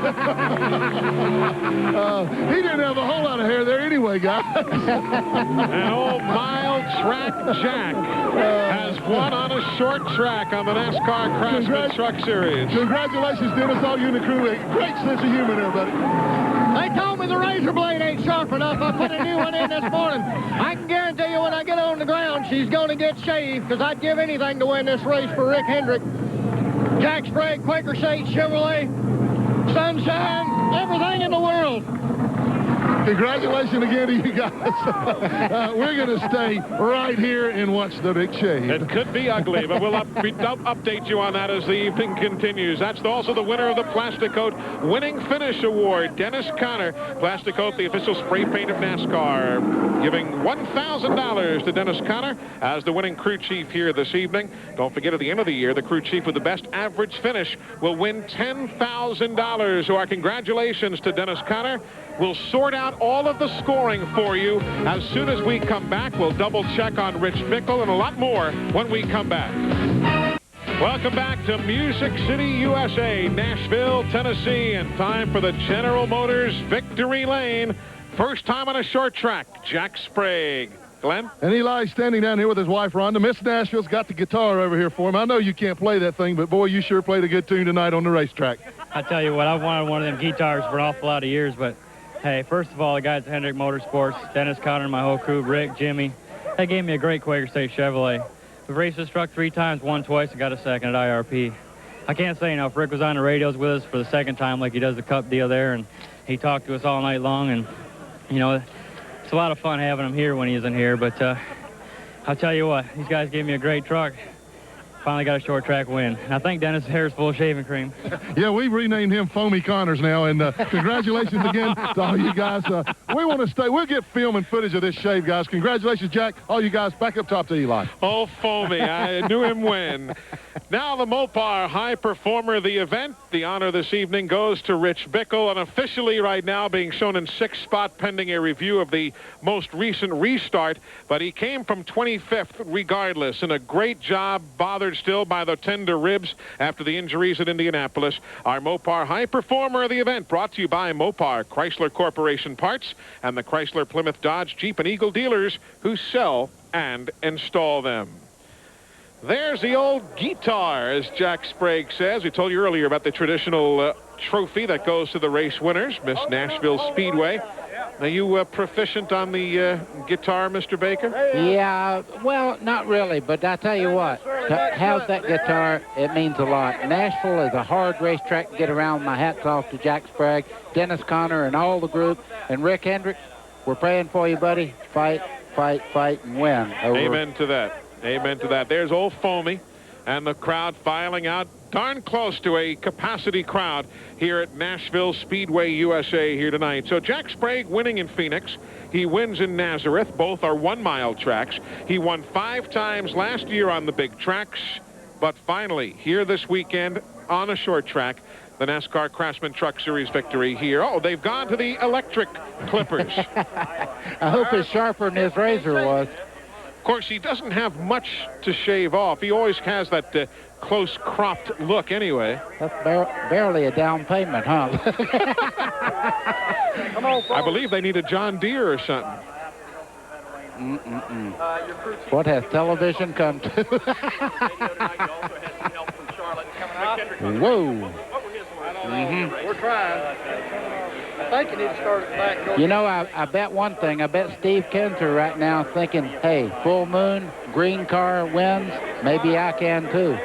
He didn't have a whole lot of hair there anyway, guys. An old mile track Jack has won on a short track on the NASCAR Craftsman Truck Series. Congratulations, Dennis, all you and the crew. Great sense of humor there, buddy. They told me the razor blade ain't sharp enough. I put a new one in this morning. I can guarantee you when I get on the ground, she's going to get shaved, because I'd give anything to win this race for Rick Hendrick. Jack Sprague, Quaker State Chevrolet, sunshine, everything in the world. Congratulations again to you guys. We're going to stay right here and watch the big shave. It could be ugly, but we'll update you on that as the evening continues. That's also the winner of the Plastic Coat Winning Finish Award, Dennis Conner. Plastic Coat, the official spray paint of NASCAR, giving $1,000 to Dennis Conner as the winning crew chief here this evening. Don't forget, at the end of the year, the crew chief with the best average finish will win $10,000. So our congratulations to Dennis Conner. We'll sort out all of the scoring for you as soon as we come back. We'll double check on Rich Bickle and a lot more when we come back. Welcome back to Music City, USA, Nashville, Tennessee, and time for the General Motors Victory Lane. First time on a short track, Jack Sprague. Glenn? And Eli's standing down here with his wife, Rhonda. Miss Nashville's got the guitar over here for him. I know you can't play that thing, but, boy, you sure played a good tune tonight on the racetrack. I tell you what, I've wanted one of them guitars for an awful lot of years, but, hey, first of all, the guys at Hendrick Motorsports, Dennis Conner and my whole crew, Rick, Jimmy, they gave me a great Quaker State Chevrolet. We've raced this truck 3 times, won twice, and got a second at IRP. I can't say enough. Rick was on the radios with us for the second time like he does the Cup deal there, and he talked to us all night long, and, you know, it's a lot of fun having him here when he isn't here, but I'll tell you what, these guys gave me a great truck. Finally got a short track win. And I think Dennis' hair is full of shaving cream. Yeah, we've renamed him Foamy Connors now, and congratulations again to all you guys. We want to stay. We'll get film and footage of this shave, guys. Congratulations, Jack. All you guys back up top to Eli. Oh, Foamy. I knew him win. Now the Mopar High Performer of the event. The honor this evening goes to Rich Bickle, and officially right now being shown in 6th spot pending a review of the most recent restart. But he came from 25th regardless, and a great job, bothered still by the tender ribs after the injuries at Indianapolis. Our Mopar High Performer of the event brought to you by Mopar, Chrysler Corporation Parts, and the Chrysler, Plymouth, Dodge, Jeep, and Eagle dealers who sell and install them. There's the old guitar, as Jack Sprague says. We told you earlier about the traditional trophy that goes to the race winners, Miss Nashville Speedway. Are you proficient on the guitar, Mr. Baker? Yeah, well, not really, but I tell you what, to have that guitar, it means a lot. Nashville is a hard racetrack to get around. My hat's off to Jack Sprague, Dennis Conner, and all the group. And Rick Hendrick, we're praying for you, buddy. Fight, fight, fight, and win. Over. Amen to that. Amen to that. There's old Foamy and the crowd filing out, darn close to a capacity crowd here at Nashville Speedway USA here tonight. So Jack Sprague winning in Phoenix. He wins in Nazareth. Both are 1-mile tracks. He won 5 times last year on the big tracks. But finally, here this weekend on a short track, the NASCAR Craftsman Truck Series victory here. Oh, they've gone to the electric clippers. I hope it's sharper than his razor was. Of course, he doesn't have much to shave off. He always has that close cropped look anyway. That's barely a down payment, huh? I believe they need a John Deere or something. What has television come to? Whoa. We're trying. I think you need to start it back. You know, I bet one thing. I bet Steve Kinzer right now thinking, hey, full moon, green car wins. Maybe I can too.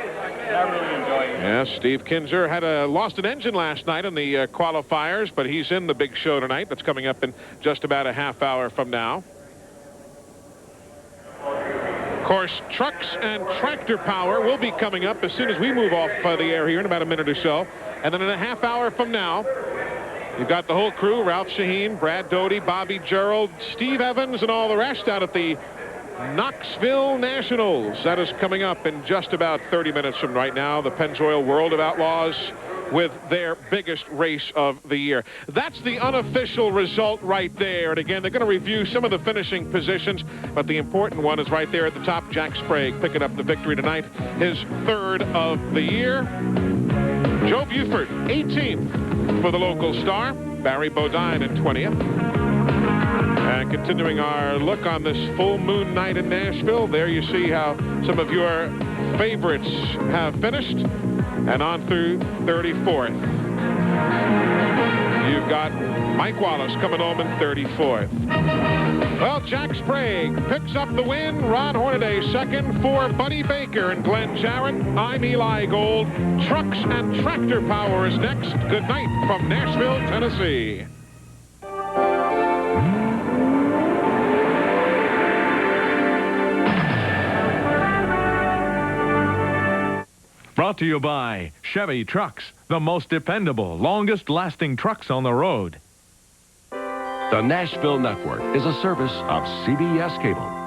Yes, Steve Kinzer had lost an engine last night in the qualifiers, but he's in the big show tonight. That's coming up in just about a half hour from now. Of course, trucks and tractor power will be coming up as soon as we move off the air here in about a minute or so. And then in a half hour from now, you've got the whole crew, Ralph Shaheen, Brad Doty, Bobby Gerald, Steve Evans, and all the rest out at the Knoxville Nationals. That is coming up in just about 30 minutes from right now. The Pennzoil World of Outlaws with their biggest race of the year. That's the unofficial result right there. And again, they're going to review some of the finishing positions, but the important one is right there at the top. Jack Sprague picking up the victory tonight, his 3rd of the year. Joe Buford, 18th for the local star. Barry Bodine in 20th. And continuing our look on this full moon night in Nashville, there you see how some of your favorites have finished. And on through 34th. You've got Mike Wallace coming home in 34th. Well, Jack Sprague picks up the win. Ron Hornaday 2nd for Buddy Baker and Glenn Jarrett. I'm Eli Gold. Trucks and Tractor Power is next. Good night from Nashville, Tennessee. Brought to you by Chevy Trucks, the most dependable, longest-lasting trucks on the road. The Nashville Network is a service of CBS Cable.